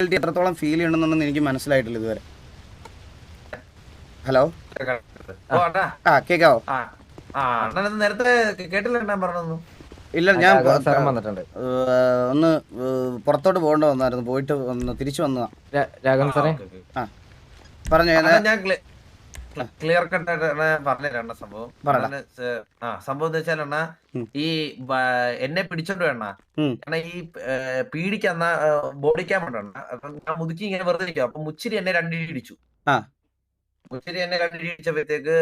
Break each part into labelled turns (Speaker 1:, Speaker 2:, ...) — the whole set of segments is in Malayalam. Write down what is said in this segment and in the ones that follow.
Speaker 1: എത്രത്തോളം ഫീൽ ചെയ്യണമെന്നൊന്നും എനിക്ക് മനസ്സിലായിട്ടില്ല ഇതുവരെ. ഹലോ, കേക്കാവോ?
Speaker 2: നേരത്തെ കേട്ടില്ല പറഞ്ഞു.
Speaker 1: ഇല്ല, ഞാൻ ഒന്ന് പുറത്തോട്ട് പോകേണ്ട വന്നായിരുന്നു, പോയിട്ട് തിരിച്ചു വന്നതാ. പറഞ്ഞു.
Speaker 2: ഞാൻ ക്ലിയർ കട്ടായിട്ട് പറഞ്ഞുതരാ സംഭവം. സംഭവം എന്ന് വെച്ചാൽ ഈ എന്നെ പിടിച്ചോണ്ട് വേണ്ട, കാരണം ഈ പീഡിക്ക് അന്ന ബോഡി ക്യാം ഉണ്ടോ. അപ്പൊ ഞാൻ മുതുക്കി ഇങ്ങനെ വെറുതെ ഇരിക്കും. അപ്പൊ മുച്ചിരി എന്നെ രണ്ടിടി ഇടിച്ചു. മുച്ചിരി എന്നെ രണ്ടിടി ഇടിച്ചപ്പോഴത്തേക്ക്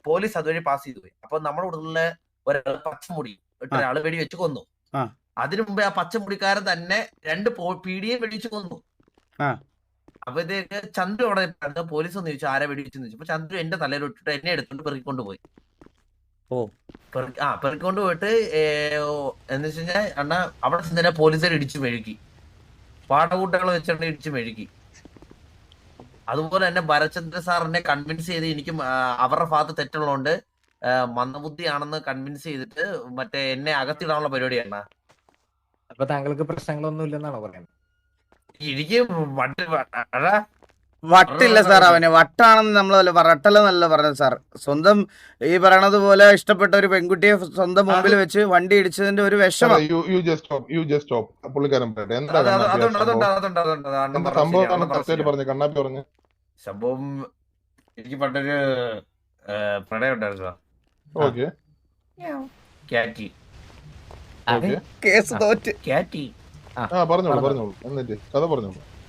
Speaker 2: പോലീസ് അതുവഴി പാസ് ചെയ്തു പോയി. അപ്പൊ നമ്മുടെ കൂടുതലുള്ള ഒരാൾ പച്ചമുടി ഒരാള് വെടി വെച്ച് കൊന്നു. അതിനു മുമ്പേ ആ പച്ചമുടിക്കാരൻ തന്നെ രണ്ട് പീഡിയെ വെടിവെച്ച് കൊന്നു. അപ്പോഴത്തേക്ക് ചന്ദ്രു അവിടെ പോലീസ് ഒന്ന് ചോദിച്ചു ആരെ വെടിവെച്ചെന്ന് ചോദിച്ചു. അപ്പൊ ചന്ദ്രു എന്റെ തലയിൽ ഇട്ടിട്ട് എന്നെ എടുത്തോണ്ട് പെറുക്കിക്കൊണ്ട് പോയി. പെറുക്കിക്കൊണ്ട് പോയിട്ട് എന്ന് വെച്ച് കഴിഞ്ഞാൽ അണ്ണാ അവിടെ തന്നെ പോലീസുകാർ ഇടിച്ചു മെഴുകി, പാടകൂട്ടങ്ങൾ വെച്ചിട്ട് ഇടിച്ചു മെഴുകി. അതുപോലെ തന്നെ ഭരചന്ദ്ര സാർ എന്നെ കൺവിൻസ് ചെയ്ത് എനിക്ക് അവരുടെ ഭാഗത്ത് തെറ്റുള്ളതുകൊണ്ട് മന്ദബുദ്ധിയാണെന്ന് കൺവിൻസ് ചെയ്തിട്ട് മറ്റേ എന്നെ അകത്തിടാനുള്ള പരിപാടിയാണ്.
Speaker 3: അപ്പൊ താങ്കൾക്ക് പ്രശ്നങ്ങളൊന്നും ഇല്ലെന്നാണോ പറയുന്നത്?
Speaker 2: എനിക്ക്
Speaker 1: വട്ടില്ല സാർ, അവന് വട്ടാണെന്ന് നമ്മളല്ല വട്ടല്ലെന്നല്ല പറഞ്ഞത് സാർ. സ്വന്തം ഈ പറയണത് പോലെ ഇഷ്ടപ്പെട്ട ഒരു പെൺകുട്ടിയെ സ്വന്തം മുമ്പിൽ വെച്ച് വണ്ടി ഇടിച്ചതിന്റെ ഒരു വിഷമം.
Speaker 2: സംഭവം എനിക്ക് പണ്ടൊരു പ്രണയം ഉണ്ടായിരുന്നു.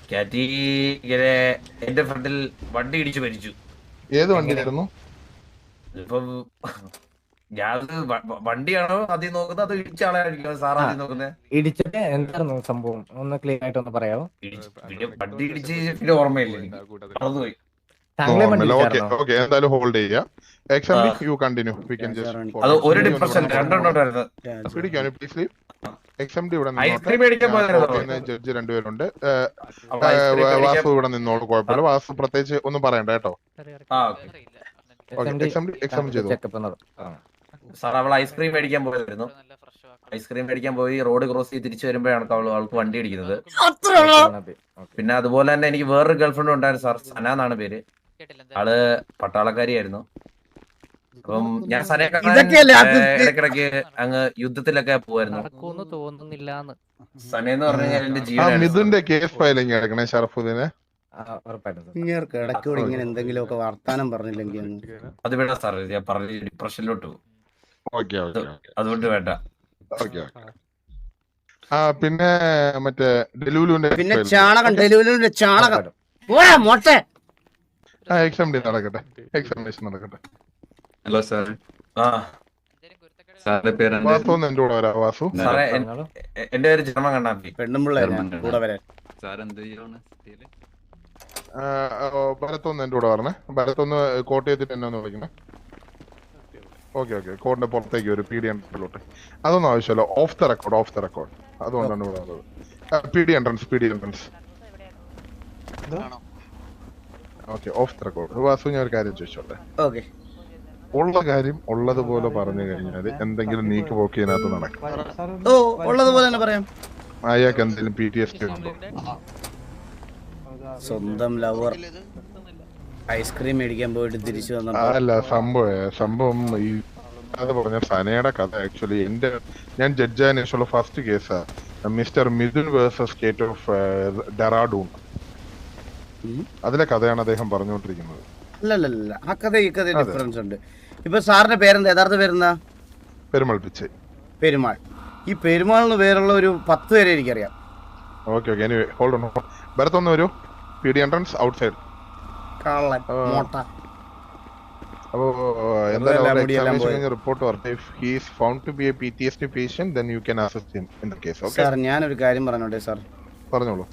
Speaker 2: കാറ്റി ഇങ്ങനെ എന്റെ ഫ്രണ്ടിൽ വണ്ടി ഇടിച്ചു മരിച്ചു.
Speaker 4: ഏത് വണ്ടിയായിരുന്നു?
Speaker 2: ഇപ്പം ഞാൻ വണ്ടിയാണോ ആദ്യം നോക്കുന്നത്, അത് ഇടിച്ച ആളായിരിക്കും സാർ ആദ്യം നോക്കുന്നത്.
Speaker 3: ഇടിച്ചിട്ട് എന്തായിരുന്നു സംഭവം ഒന്ന് ക്ലിയർ ആയിട്ട് ഒന്ന് പറയാമോ?
Speaker 2: വണ്ടി ഇടിച്ച് പിന്നെ ഓർമ്മയില്ല, മറന്നുപോയി.
Speaker 4: എന്തായാലും ഹോൾഡ് ചെയ്യാം.
Speaker 2: അത് ഒരു ഡിപ്രഷൻ രണ്ടെണ്ണോട്ടായിരുന്നു.
Speaker 4: ജഡ്ജ് രണ്ടുപേരുണ്ട്. വാസു ഇവിടെ നിന്നോളൂ, കുഴപ്പമില്ല. വാസു പ്രത്യേകിച്ച് ഒന്നും പറയണ്ട കേട്ടോ.
Speaker 2: സാർ അവൾ ഐസ്ക്രീം മേടിക്കാൻ പോയതായിരുന്നു. ഐസ്ക്രീം മേടിക്കാൻ പോയി റോഡ് ക്രോസ് ചെയ്ത് തിരിച്ചു വരുമ്പോഴാണ് അവൾക്ക് വണ്ടി ഇടിക്കുന്നത്. പിന്നെ അതുപോലെ തന്നെ എനിക്ക് വേറൊരു ഗേൾഫ്രണ്ട് ഉണ്ടായിരുന്നു സാർ, സന എന്നാണ് പേര്. ആള് പട്ടാളക്കാരിയായിരുന്നു. അപ്പം ഞാൻ സനയൊക്കെ ഇടക്കിടക്ക് അങ്ങ് യുദ്ധത്തിലൊക്കെ പോവായിരുന്നു. സനയെന്ന് പറഞ്ഞു കഴിഞ്ഞാൽ എന്റെ
Speaker 4: മിഥുന്റെ കേസ് ഫയലിംഗ് എടുക്കണേ ഷറഫുദ്ദീനെ.
Speaker 1: ഇടയ്ക്കൂടെ ഇങ്ങനെ എന്തെങ്കിലുമൊക്കെ വർത്താനം പറഞ്ഞില്ലെങ്കിൽ
Speaker 2: അത് വേണ്ട സാർ, ഞാൻ പറഞ്ഞ ഡിപ്രഷനിലോട്ട് പോകും. അതുകൊണ്ട് വേണ്ട.
Speaker 4: പിന്നെ മറ്റേ ഡെലൂലുവിന്റെ
Speaker 1: പിന്നെ ഡെലൂലുവിന്റെ ചാണകം
Speaker 4: നടക്കട്ടെ, എക്സാമിനേഷൻ നടക്കട്ടെ.
Speaker 5: ഹലോ സാർ, സാറിന്റെ പേര്
Speaker 4: വാസു എന്റെ കൂടെ വരാം. വാസു
Speaker 2: എന്റെ പേര് ജർമ്മൻ കണ്ണാപ്പി.
Speaker 5: സാർ എന്ത് ചെയ്യാണ്?
Speaker 4: ഭരത്തൊന്ന് എന്റെ കൂടെ പറഞ്ഞേ. ഭരത്തൊന്ന് കോട്ട് ചെയ്തിട്ട് എന്നെ ഒന്ന് വിളിക്കണേ. ഓക്കെ, കോഡിന്റെ പുറത്തേക്ക് ഒരു പി ഡി എൻട്രൻസിലോട്ട്. അതൊന്നും ആവശ്യമില്ല. ഓഫ് ദ റെക്കോർഡ് അതുകൊണ്ടാണ് ഇവിടെ വന്നത്. P D entrance okay, of the record. Vasu ഞാൻ ഒരു കാര്യം ചോദിച്ചോട്ടെ? ഉള്ള കാര്യം ഉള്ളതുപോലെ പറഞ്ഞു കഴിഞ്ഞാൽ എന്തെങ്കിലും നീക്ക് പോക്കി ഇതിനകത്ത് നടക്കും. അയാൾക്ക് എന്തെങ്കിലും PTSD ഉണ്ടോ?
Speaker 1: സ്വന്തം ലവർ ഐസ്ക്രീം മേടിക്കാൻ പോയിട്ട് തിരിച്ചു വന്ന
Speaker 4: അല്ല സംഭവം ഈ അത് പറഞ്ഞ സനയുടെ കഥ. ആക്ച്വലി ഞാൻ ജഡ്ജായതിനു ശേഷമുള്ള ഫസ്റ്റ് കേസാ mister Mithun versus state of Dehradun. അതിലെ കഥയാണ് അദ്ദേഹം പറഞ്ഞുകൊണ്ടിരിക്കുന്നത്.
Speaker 1: അല്ലല്ല, ആ കഥ ഈ കഥ ഡിഫറൻസ് ഉണ്ട്. ഇപ്പൊ സാറിന്റെ പേരെന്താ, യഥാർത്ഥ പേരെന്താ?
Speaker 4: പെരുമാൾ പിച്ചൈ.
Speaker 1: പെരുമാൾ. ഈ പെരുമാളിന് പേരുള്ള ഒരു 10 പേരെ എനിക്കറിയാം.
Speaker 4: Okay, anyway hold on. ഭരത്തൊന്ന് വരൂ. PD entrance outside. അപ്പോ എന്തായാലും റിപ്പോർട്ട് പറഞ്ഞു. If he is found to be a PTSD patient then you can assist him in the case.
Speaker 1: Sir ഞാനൊരു കാര്യം പറഞ്ഞോട്ടെ സാർ?
Speaker 4: പറഞ്ഞോളൂ.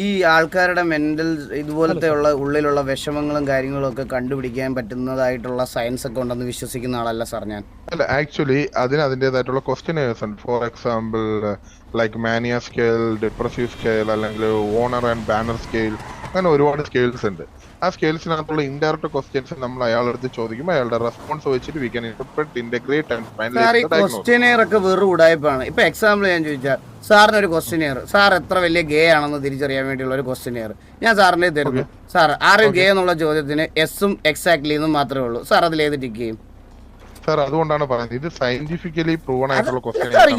Speaker 1: ഈ ആൾക്കാരുടെ മെന്റൽ ഇതുപോലത്തെ ഉള്ള ഉള്ളിലുള്ള വിഷമങ്ങളും കാര്യങ്ങളും ഒക്കെ കണ്ടുപിടിക്കാൻ പറ്റുന്നതായിട്ടുള്ള സയൻസ് ഒക്കെ ഉണ്ടെന്ന് വിശ്വസിക്കുന്ന ആളല്ല സാർ ഞാൻ.
Speaker 4: അല്ല, ആക്ച്വലി അതിൻ്റെതായിട്ടുള്ള ക്വസ്റ്റ്യനേഴ്സ് ഉണ്ട്. For example like mania scale, depressive scale, അല്ലെങ്കിൽ ഓണർ ആൻഡ് ബാനർ സ്കെയിൽ, അങ്ങനെ ഒരുപാട് സ്കെയിൽസ് ഉണ്ട്. ആ സ്കെയിൽസിനകത്തുള്ള ഇൻഡയറക്റ്റ് ക്വസ്റ്റ്യൻസ് നമ്മൾ അയാളടുത്ത് ചോദിക്കുമ്പോൾ അയാളുടെ റെസ്പോൺസ് വെച്ചിട്ട് we can interpret, integrate and
Speaker 1: sir ഈ
Speaker 4: ഫൈനലൈസ് ദ ഡയഗ്നോസിസ്.
Speaker 1: ക്വസ്റ്റ്യനെയർ ഒക്കെ വെറും ഉടായ്പാണ്. ഇപ്പൊ എക്സാമ്പിൾ ഞാൻ ചോദിച്ചാൽ സാറിന് ഒരു ക്വസ്റ്റ്യനെയർ, സാർ എത്ര വലിയ ഗേ ആണെന്ന് തിരിച്ചറിയാൻ വേണ്ടിയുള്ള ഒരു ക്വസ്റ്റ്യനെയർ ഞാൻ സാറിന് തരുന്നു. സാർ ആർ യു ഗേ എന്നുള്ള ചോദ്യത്തിന് എസും എക്സാക്ട്ലി എന്നും മാത്രമേ ഉള്ളൂ. സാർ അതിൽ ഏത് ടിക്ക് ചെയ്യും?
Speaker 4: സാർ അതുകൊണ്ടാണ് പറയുന്നത് ഇത് സയന്റിഫിക്കലി പ്രൂവൺ ആയിട്ടുള്ള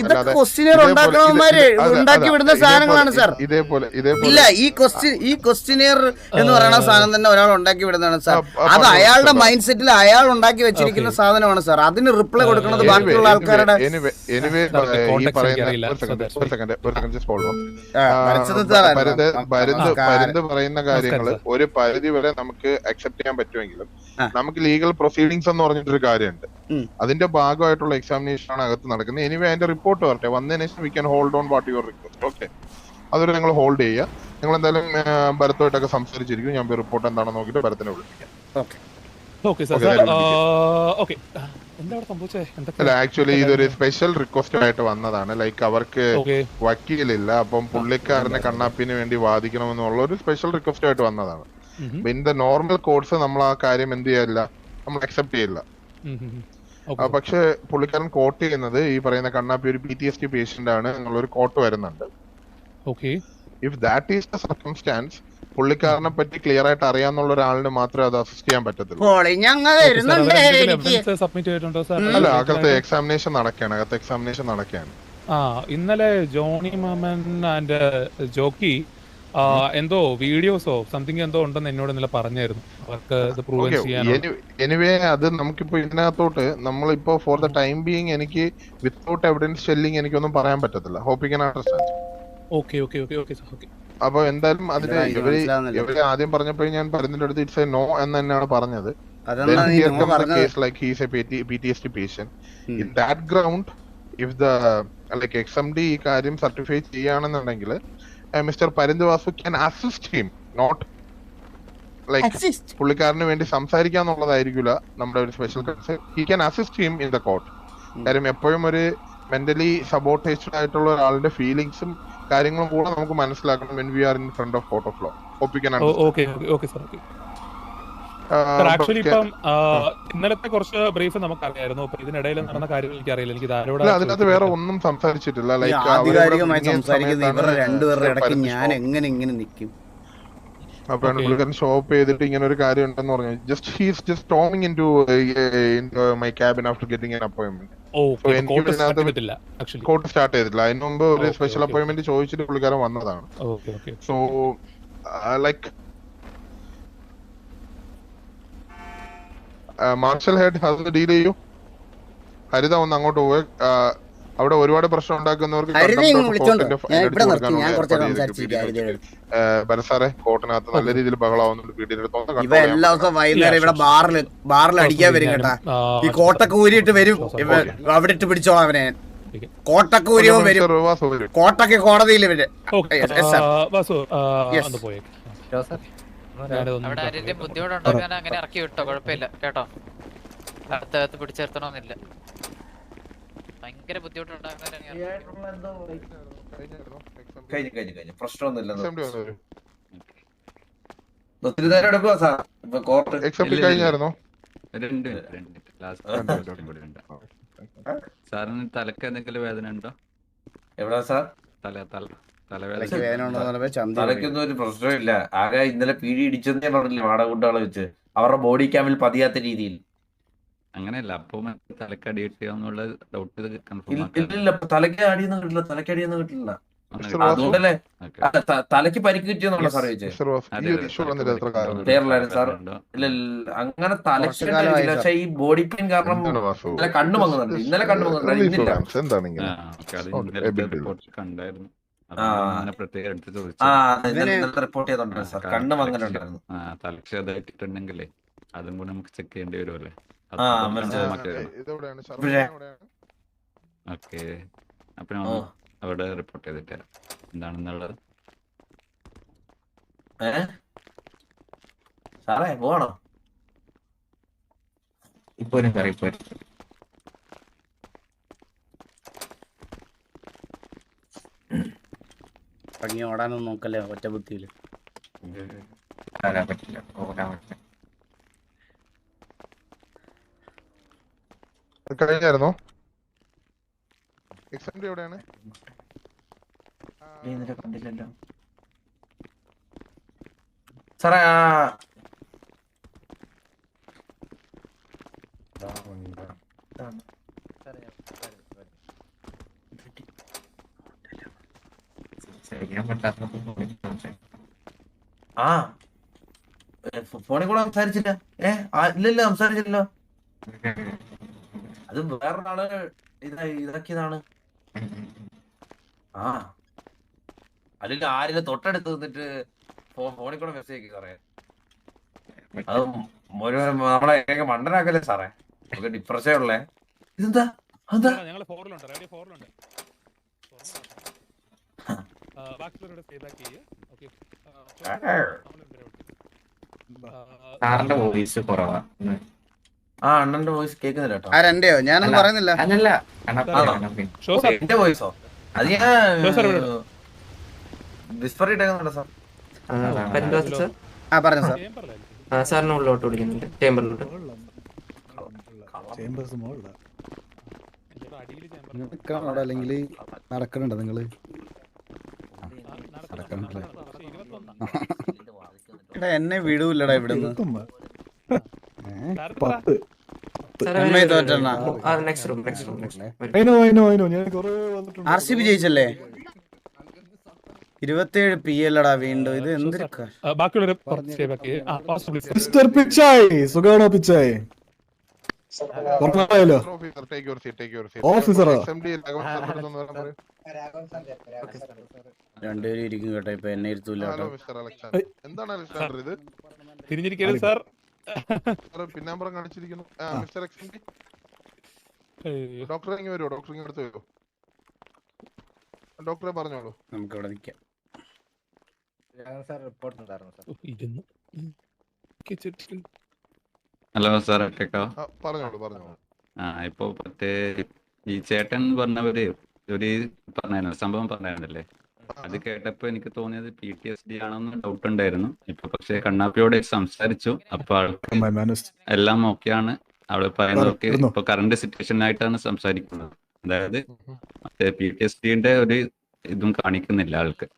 Speaker 1: ഇതൊക്കെ ക്വസ്റ്റ്യനെയർ ഉണ്ടാക്കുന്നവന്മാര് ഉണ്ടാക്കി വിടുന്ന സാധനങ്ങളാണ് സാർ.
Speaker 4: ഇതേപോലെ
Speaker 1: ഇല്ല, ഈ ക്വസ്റ്റ്യനെയർ എന്ന് പറയുന്ന സാധനം തന്നെ ഒരാൾ ഉണ്ടാക്കി വിടുന്നതാണ് സാർ. അത് അയാളുടെ മൈൻഡ് സെറ്റിൽ അയാൾ ഉണ്ടാക്കി വെച്ചിരിക്കുന്ന സാധനമാണ് സാർ. അതിന് റിപ്ലൈ കൊടുക്കുന്നത് ബാക്കിയുള്ള ആൾക്കാരുടെ
Speaker 4: പരുന്ത് പറയുന്ന കാര്യങ്ങൾ ഒരു പരിധി വരെ നമുക്ക് അക്സെപ്റ്റ് ചെയ്യാൻ പറ്റുമെങ്കിലും നമുക്ക് ലീഗൽ പ്രൊസീഡിങ്സ് എന്ന് പറഞ്ഞിട്ടൊരു കാര്യമുണ്ട്. അതിന്റെ ഭാഗമായിട്ടുള്ള എക്സാമിനേഷൻ ആണ് അകത്ത് നടക്കുന്നത്. എനിവേ അതിന്റെ റിപ്പോർട്ട് വരട്ടെ, വന്നതിന് ശേഷം we can hold on what your request. Okay, അതൊരു നിങ്ങൾ ഹോൾഡ് ചെയ്യുക. നിങ്ങൾ എന്തായാലും ഭരത്തുമായിട്ടൊക്കെ സംസാരിച്ചിരിക്കും. ഞാൻ റിപ്പോർട്ട് എന്താണെന്ന് നോക്കിയിട്ട് ഭരത്തിനെ വിളിപ്പിക്കാം. അല്ല, ആക്ച്വലി ഇതൊരു സ്പെഷ്യൽ റിക്വസ്റ്റ് ആയിട്ട് വന്നതാണ്. ലൈക്ക് അവർക്ക് വക്കീലില്ല, അപ്പം പുള്ളിക്കാരനെ കണ്ണാപ്പിന് വേണ്ടി വാദിക്കണമെന്നുള്ള ഒരു സ്പെഷ്യൽ റിക്വസ്റ്റ് ആയിട്ട് വന്നതാണ്. ഇൻ ദ നോർമൽ കോഴ്സ് നമ്മൾ ആ കാര്യം എന്ത് ചെയ്യില്ല, നമ്മൾ അക്സെപ്റ്റ് ചെയ്യില്ല. പക്ഷെ പുള്ളിക്കാരൻ കോട്ട് ചെയ്യുന്നത് ഈ പറയുന്ന കണ്ണാപ്പി ഒരു PTSD പേഷ്യന്റ് ആണ് എന്നുള്ളൊരു കോട്ട് വരുന്നുണ്ട്. If that is the circumstances, പുള്ളിക്കാരനെ പറ്റി ക്ലിയർ ആയിട്ട് അറിയാന്നുള്ള ഒരാളിന് മാത്രമേ അത് അസിസ്റ്റ് ചെയ്യാൻ പറ്റത്തുള്ളൂ. അല്ല, അകത്ത് എക്സാമിനേഷൻ നടക്കുകയാണ്.
Speaker 6: ഇന്നലെ ജോണി മാമൻ ആൻഡ് ജോക്കി എന്തോ വീഡിയോസോ സംതിങ് എന്തോ ഉണ്ടെന്ന് എന്നോട് ഇന്നലെ പറഞ്ഞായിരുന്നു. അവർക്ക് ഇത് പ്രൂവ് ചെയ്യാൻ.
Speaker 4: എനിവേ അത് നമുക്കിപ്പോ ഇതിനകത്തോട്ട് നമ്മളിപ്പോ ഫോർ ദ ടൈം ബീയിങ് എനിക്ക് വിത്തൗട്ട് എവിഡൻസ് ഷെല്ലിങ് എനിക്കൊന്നും പറയാൻ പറ്റത്തില്ല. Hope you can understand. അപ്പൊ എന്തായാലും അതിന് ഇവര് ആദ്യം പറഞ്ഞപ്പോഴും ഞാൻ പറയുന്നതിന്റെ അടുത്ത് ഇറ്റ്സ് എ നോ എന്ന് തന്നെയാണ് പറഞ്ഞത്. PTSD patient. In that ground, if the like XMD ഈ കാര്യം സർട്ടിഫൈ ചെയ്യുകയാണെന്നുണ്ടെങ്കിൽ mister Parinth Vasu can assist him, not like പുള്ളിക്കാരന് വേണ്ടി സംസാരിക്കാന്നുള്ളതായിരിക്കില്ല നമ്മുടെ ഒരു special concern. He can assist him in the court. കാര്യം എപ്പോഴും ഒരു മെന്റലി സബോർട്ടേജ്ഡ് ആയിട്ടുള്ള ഒരാളുടെ ഫീലിംഗ്സും കാര്യങ്ങളും കൂടെ നമുക്ക് മനസ്സിലാക്കണം when we are in front of court of law. Hope you can understand.
Speaker 6: Actually ഇപ്പം ഇന്നലത്തെ കുറച്ച് ബ്രീഫ് നമുക്കറിയായിരുന്നു. അപ്പൊ ഇതിനിടയിൽ നടന്ന കാര്യങ്ങൾ എനിക്കറിയില്ല. എനിക്ക്
Speaker 4: അതിനകത്ത് വേറെ ഒന്നും സംസാരിച്ചിട്ടില്ല.
Speaker 1: ആധികാരികമായി സംസാരിക്കുന്ന ഇവരുടെ രണ്ടുപേരുടെ ഇടയ്ക്ക് ഞാൻ എങ്ങനെ ഇങ്ങനെ നിൽക്കും?
Speaker 4: അപ്പോഴാണ് പുള്ളിക്കാരൻ ഷോപ്പ് ചെയ്തിട്ട് ഇങ്ങനെ ഒരു കാര്യം ഉണ്ടെന്ന് പറഞ്ഞു. Just he's just storming into my cabin after getting an appointment. Court start ചെയ്തിട്ടില്ല. അതിന് മുമ്പ് ഒരു സ്പെഷ്യൽ അപ്പോയിന്റ്മെന്റ് ചോദിച്ചിട്ട് പുള്ളിക്കാരൻ വന്നതാണ്. സോ ലൈക്ക് മാർഷൽ ഹെഡ് അത് ഡീൽ ചെയ്യൂ. ഹരിത ഒന്ന് അങ്ങോട്ട് പോയി. അവിടെ ഒരുപാട് പ്രശ്നം ഉണ്ടാക്കുന്നവർക്ക് സാറേ കോർട്ടിനകത്ത് നല്ല രീതിയിൽ ബഹളാവുന്നുണ്ട്.
Speaker 1: ഇവ എല്ലാ ദിവസവും വൈകുന്നേരം ഇവിടെ ബാറിൽ അടിക്കാൻ വരും കേട്ടാ. ഈ കോട്ടൊക്കെ ഊരിയിട്ട് വരും, അവിടെ ഇട്ട് പിടിച്ചോളാം അവനെ. കോട്ടൊക്കെ ഊരിയവും വരും, കോട്ടൊക്കെ കോടതിയിൽ വരും.
Speaker 7: അവിടെ ആരെങ്കിലും ബുദ്ധിമുട്ടുണ്ടെങ്കിൽ അങ്ങനെ ഇറക്കി വിട്ടോ, കുഴപ്പമില്ല കേട്ടോ. അടുത്തകത്ത് പിടിച്ചെടുത്തണമെന്നില്ല. ഭയങ്കര ബുദ്ധിമുട്ടുണ്ടാകുന്ന
Speaker 2: പ്രശ്നമൊന്നുമില്ല. ഒത്തിരി നേരം എടുക്കുവാ സാർ. ഇപ്പൊ കോർട്ട്
Speaker 4: കഴിഞ്ഞായിരുന്നോ?
Speaker 5: സാറിന് തലക്ക് എന്തെങ്കിലും വേദന ഉണ്ടോ?
Speaker 2: എവിടാ സാർ? തലയ്ക്കൊന്നും ഒരു പ്രശ്നമില്ല. ആകെ ഇന്നലെ പീടി ഇടിച്ചെന്നേ പറഞ്ഞില്ല വാടകൂട്ടാളെ വെച്ച്, അവരുടെ ബോഡി ക്യാമിൽ പതിയാത്ത രീതിയിൽ.
Speaker 5: അങ്ങനെയല്ല, അപ്പൊ തലക്കടി കിട്ടിയെന്നുള്ള ഡൗട്ട്
Speaker 2: ഇല്ല. തലക്കടിയൊന്നും കിട്ടില്ല. അതുകൊണ്ടല്ലേ തലക്ക് പരിക്ക് കിട്ടിയെന്നുള്ള സാർ ചോദിച്ചത്. സാർ ഇല്ല, അങ്ങനെ തലക്ക് പക്ഷെ ഈ ബോഡി പെയിൻ കാരണം ഇന്നലെ കണ്ണു മങ്ങുന്നുണ്ട്. ഇന്നലെ കണ്ണു മങ്ങുന്നുണ്ട്, ഇന്നില്ല.
Speaker 5: കണ്ടായിരുന്നു.
Speaker 2: റിപ്പോർട്ട് ചെയ്തോണ്ടായിരുന്നു സാർ, കണ്ണു മങ്ങനുണ്ടായിരുന്നു.
Speaker 5: തലക്ക് അതായിട്ടിട്ടുണ്ടെങ്കിലേ അതും കൂടെ നമുക്ക് ചെക്ക് ചെയ്യേണ്ടി വരുമല്ലേ? ഓക്കെ, അപ്പൊ അവിടെ റിപ്പോർട്ട് ചെയ്തിട്ട് എന്താണെന്നുള്ളത്.
Speaker 2: സാറേ പോകണോ?
Speaker 3: ഇപ്പൊ
Speaker 1: ഇറങ്ങി ഓടാനൊന്നും നോക്കല്ലേ ഒറ്റ ബുദ്ധിയില്.
Speaker 2: വരാൻ പറ്റില്ല, പോകാൻ പറ്റില്ല.
Speaker 4: കഴിഞ്ഞായിരുന്നോ? എക്സാം എവിടെയാണ്?
Speaker 2: ഇന്നലെ കണ്ടില്ലല്ലോ സാറേ. ആ ഫോണിൽ കൂടെ സംസാരിച്ചില്ല. ഇല്ലല്ലോ, സംസാരിച്ചില്ലല്ലോ. അത് വേറൊരാള് ഇതാക്കിയതാണ്. ആ അല്ലെങ്കിൽ ആരെങ്കിലും തൊട്ടടുത്ത് നിന്നിട്ട് ഫോണിൽ കൂടെ മെസ്സേജ് അയക്കി സാറേ. അത് നമ്മളെ മണ്ടനാക്കല്ലേ സാറേ, നമുക്ക് ഡിപ്രഷൻ ഉള്ളേ. ഇതെന്താ അതെന്താ?
Speaker 6: ഞങ്ങള് ഫോറിലുണ്ട്, റേഡിയോ ഫോറിലുണ്ട്. ബാക്കിയുള്ളവരുടെ stay back ചെയ്യ്. Okay.
Speaker 5: സാറിന്റെ വോയിസ് കുറവാ.
Speaker 2: ആ അണ്ണന്റെ വോയിസ് കേൾക്കുന്നില്ല കേട്ടോ.
Speaker 1: ആരെന്റെയോ? ഞാനൊന്നും പറയുന്നില്ല.
Speaker 5: അല്ലല്ല,
Speaker 6: ഷോ സാർ,
Speaker 2: എന്റെ വോയിസോ? അത് ഞാൻ വിസ്പർ ഇട്ടേക്കുന്നുണ്ടോ സാർ?
Speaker 1: ആ പറഞ്ഞു സാർ.
Speaker 6: ചേമ്പറിലായിരിക്കും.
Speaker 8: സാറിന് ഉള്ളോട്ട് വിളിക്കുന്നുണ്ട്, ചേമ്പറിലോട്ട്.
Speaker 6: ചേട്ടാ, അടിയില് ചേമ്പർ.
Speaker 9: അല്ലെങ്കിൽ നടക്കണുണ്ടോ നിങ്ങള്?
Speaker 6: പക്ഷേ 21.
Speaker 1: എടാ എന്നെ വിടൂല്ലടാ ഇവിടുന്ന്.
Speaker 8: Next room.
Speaker 1: RCB ജയിച്ചല്ലേ? 27 PL ടാ വീണ്ടും. ഇത് എന്തൊരു
Speaker 6: ബാക്കിയുള്ളവരെ stay back ചെയ്യ്.
Speaker 9: മിസ്റ്റർ പിച്ചായ്, സുഖാണോ പിച്ചായ്? ഉറപ്പായല്ലോ ഓഫീസറാ.
Speaker 1: രണ്ടുപേരും ഇരിക്കും കേട്ടോ. ഇപ്പൊ എന്നെ ഇരുത്തൂല കേട്ടോ.
Speaker 4: എന്താണ് അലക്സാണ്ടർ ഇത്?
Speaker 6: തിരിഞ്ഞിരിക്കരുത് സാർ.
Speaker 4: പിന്നാമ്പറം കാണിച്ചിരിക്കുന്നു. മിസ്റ്റർ എക്സ്എംഡി, ഡോക്ടറെ ഇങ്ങ് വരുമോ? ഡോക്ടർ ഇങ്ങ് അടുത്ത് വരുമോ? ഡോക്ടറെ പറഞ്ഞോളൂ.
Speaker 1: നമുക്ക് ഇവിടെ നിൽക്കാം.
Speaker 3: സാർ റിപ്പോർട്ട് ഉണ്ടായിരുന്നു സാർ.
Speaker 6: ഇരുന്നു.
Speaker 5: ഹലോ സാർ, കേട്ടോ?
Speaker 4: പറഞ്ഞോളൂ പറഞ്ഞോളൂ.
Speaker 5: ഇപ്പൊ ഈ ചേട്ടൻ പറഞ്ഞവര് ഒരു സംഭവം പറഞ്ഞായിരുന്നല്ലേ, അത് കേട്ടപ്പോ എനിക്ക് തോന്നിയത് PTSD ആണെന്ന് ഡൗട്ട് ഉണ്ടായിരുന്നു. ഇപ്പൊ പക്ഷെ കണ്ണാപ്പിയോട് സംസാരിച്ചു, അപ്പൊ ആൾക്ക് എല്ലാം ഓക്കെയാണ്. അവിടെ പറയുന്നതൊക്കെ ഇപ്പൊ കറണ്ട് സിറ്റുവേഷനായിട്ടാണ് സംസാരിക്കുന്നത്. അതായത് മറ്റേ PTSD ഒരു ഇതും കാണിക്കുന്നില്ല ആൾക്ക്.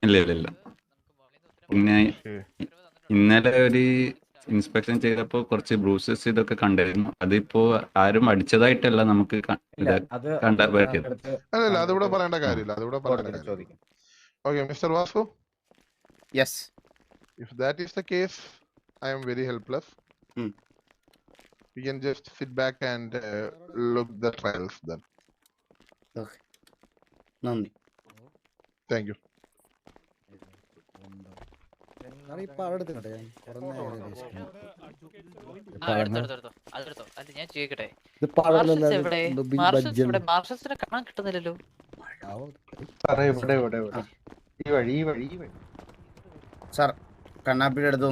Speaker 5: ഇല്ല. പിന്നെ ഇന്നലെ ഒരു ഇൻസ്പെക്ഷൻ ചെയ്തപ്പോ കുറച്ച് ബ്രൂസസ് ഇതൊക്കെ കണ്ടായിരുന്നു. അതിപ്പോ ആരും അടിച്ചതായിട്ടല്ല നമുക്ക് കണ്ടാൻ പറ്റിയത്.
Speaker 4: അല്ലല്ല, അതിവിടെ പറയേണ്ട കാര്യമില്ല. അതിവിടെ പറയേണ്ട കാര്യം. Okay mister Vasu.
Speaker 1: Yes.
Speaker 4: If that is the case, I am very helpless. We can just sit back and look the trials then.
Speaker 1: Okay. നന്ദി.
Speaker 4: Thank you.
Speaker 7: ഞാൻ ചോദിക്കട്ടെ, മാർഷൽസിനെ കാണാൻ കിട്ടുന്നില്ലല്ലോ.
Speaker 1: സാർ കണ്ണാപ്പിയുടെ അടുത്ത്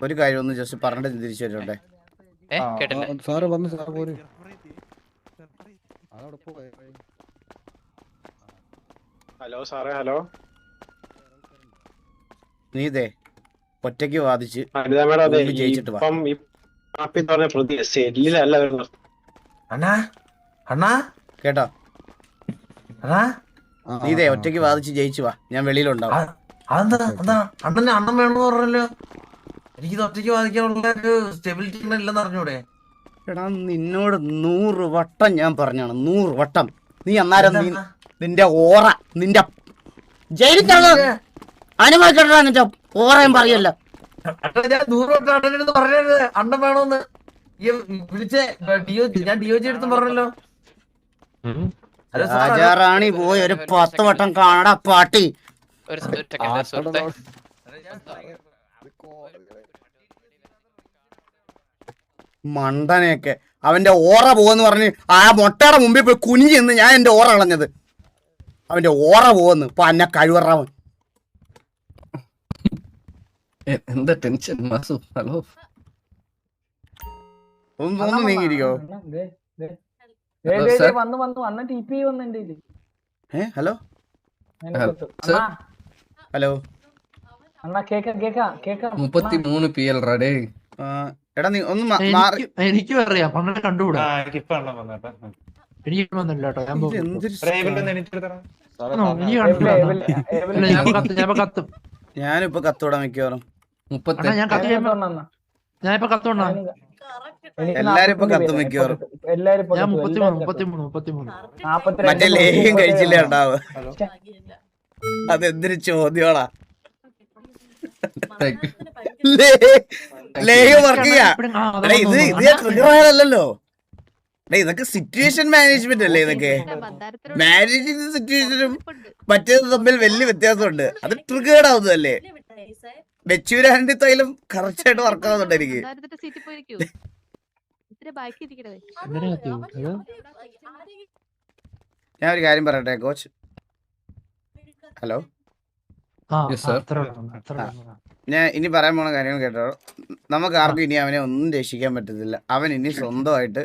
Speaker 1: ഒരു കാര്യം ഒന്ന് ജസ്റ്റ് പറഞ്ഞിട്ട് തിരിച്ചു വരട്ടെ.
Speaker 7: കേട്ടില്ല.
Speaker 9: സാറ് വന്നു സാർ പോര്.
Speaker 10: ഹലോ സാറേ. ഹലോ.
Speaker 1: നീതേ ഒറ്റയ്ക്ക് വാദിച്ച് ജയിച്ചിട്ട് വാ. കേട്ടോ? നീതേ ഒറ്റയ്ക്ക് വാദിച്ച് ജയിച്ചു വാ. ഞാൻ വെളിയിലുണ്ടാവും.
Speaker 2: അണ്ണൻ വേണമെന്ന് പറഞ്ഞല്ലോ. എനിക്കിത് ഒറ്റയ്ക്ക് വാദിക്കാനുള്ള ഒരു സ്റ്റെബിലിറ്റി ഇല്ലെന്ന് അറിഞ്ഞൂടെ?
Speaker 1: എടാ നിന്നോട് 100 വട്ടം ഞാൻ പറഞ്ഞാണ്, 100 വട്ടം. നീ അന്നേരം നിന്റെ ഓറ നിന്റെ ജയിലിൽ അനുഭവിക്കട്ടാ. നിന്റെ ഓറയും പറയല്ല.
Speaker 2: ഞാൻ 100 വട്ടം അണ്ണനെടുത്ത് പറഞ്ഞത് അണ്ണൻ വേണോന്ന്. ഞാൻ DOG എടുത്ത് പറഞ്ഞല്ലോ.
Speaker 1: രാജാറാണി പോയി ഒരു 10 വട്ടം കാണടാ പാട്ടി. മണ്ടനെയൊക്കെ അവന്റെ ഓറ പോവെന്ന് പറഞ്ഞ് ആ മൊട്ടയുടെ മുമ്പിൽ പോയി കുനിഞ്ഞ് നിന്ന് ഞാൻ എന്റെ ഓറ കളഞ്ഞത്. അവന്റെ ഓറ പോവെന്ന് പന്ന കഴിവറാവൻ.
Speaker 9: എന്താ ടെൻഷൻ മാസു? ഹലോ,
Speaker 1: ഒന്ന് നീങ്ങിയിരിക്കോ? ഹലോ ഹലോ
Speaker 9: 33 PL റഡേ.
Speaker 1: എടാ നീ ഒന്ന് മാറി.
Speaker 8: എനിക്കും അറിയാം പണ്ടേ കണ്ടുകൂടാ.
Speaker 10: എനിക്കിപ്പോ എണ്ണം വന്നേട്ടാ.
Speaker 8: എനിക്ക് വന്നില്ല കേട്ടോ. ഞാൻ പോകും.
Speaker 1: എന്തൊരു ഞാനിപ്പോ കത്തോടാ മിക്കവാറും.
Speaker 9: 38.
Speaker 8: ഞാനിപ്പോ കത്തോണ്ടാ.
Speaker 1: എല്ലാരും ഇപ്പൊ കത്ത് മിക്കവാറും.
Speaker 8: ഞാൻ 33.
Speaker 1: മറ്റേ ലേഹ്യം കഴിച്ചില്ല ഉണ്ടാവ്. അതെന്തൊരു ചോദ്യോടാ. ലേഹ്യം വർക്ക് ചെയ്യാ. ഇത് ട്രിഗറല്ലോ. ഇതൊക്കെ സിറ്റുവേഷൻ മാനേജ്മെന്റ് അല്ലേ? ഇതൊക്കെ മാനേജിങ് സിറ്റുവേഷനും മറ്റേത് തമ്മിൽ വലിയ വ്യത്യാസമുണ്ട്. അത് ട്രിഗേർഡ് ആവുന്നതല്ലേ? മെച്ചൂരാൻഡി തൈലം കറക്റ്റ് ആയിട്ട് വർക്ക് ആവുന്നുണ്ട് എനിക്ക്. ഞാൻ ഒരു കാര്യം പറയട്ടെ കോച്ച്. ഹലോ, ഞാൻ ഇനി പറയാൻ പോണ കാര്യങ്ങൾ കേട്ടോ. നമുക്ക് ആർക്കും ഇനി അവനെ ഒന്നും രക്ഷിക്കാൻ പറ്റത്തില്ല. അവൻ ഇനി സ്വന്തമായിട്ട്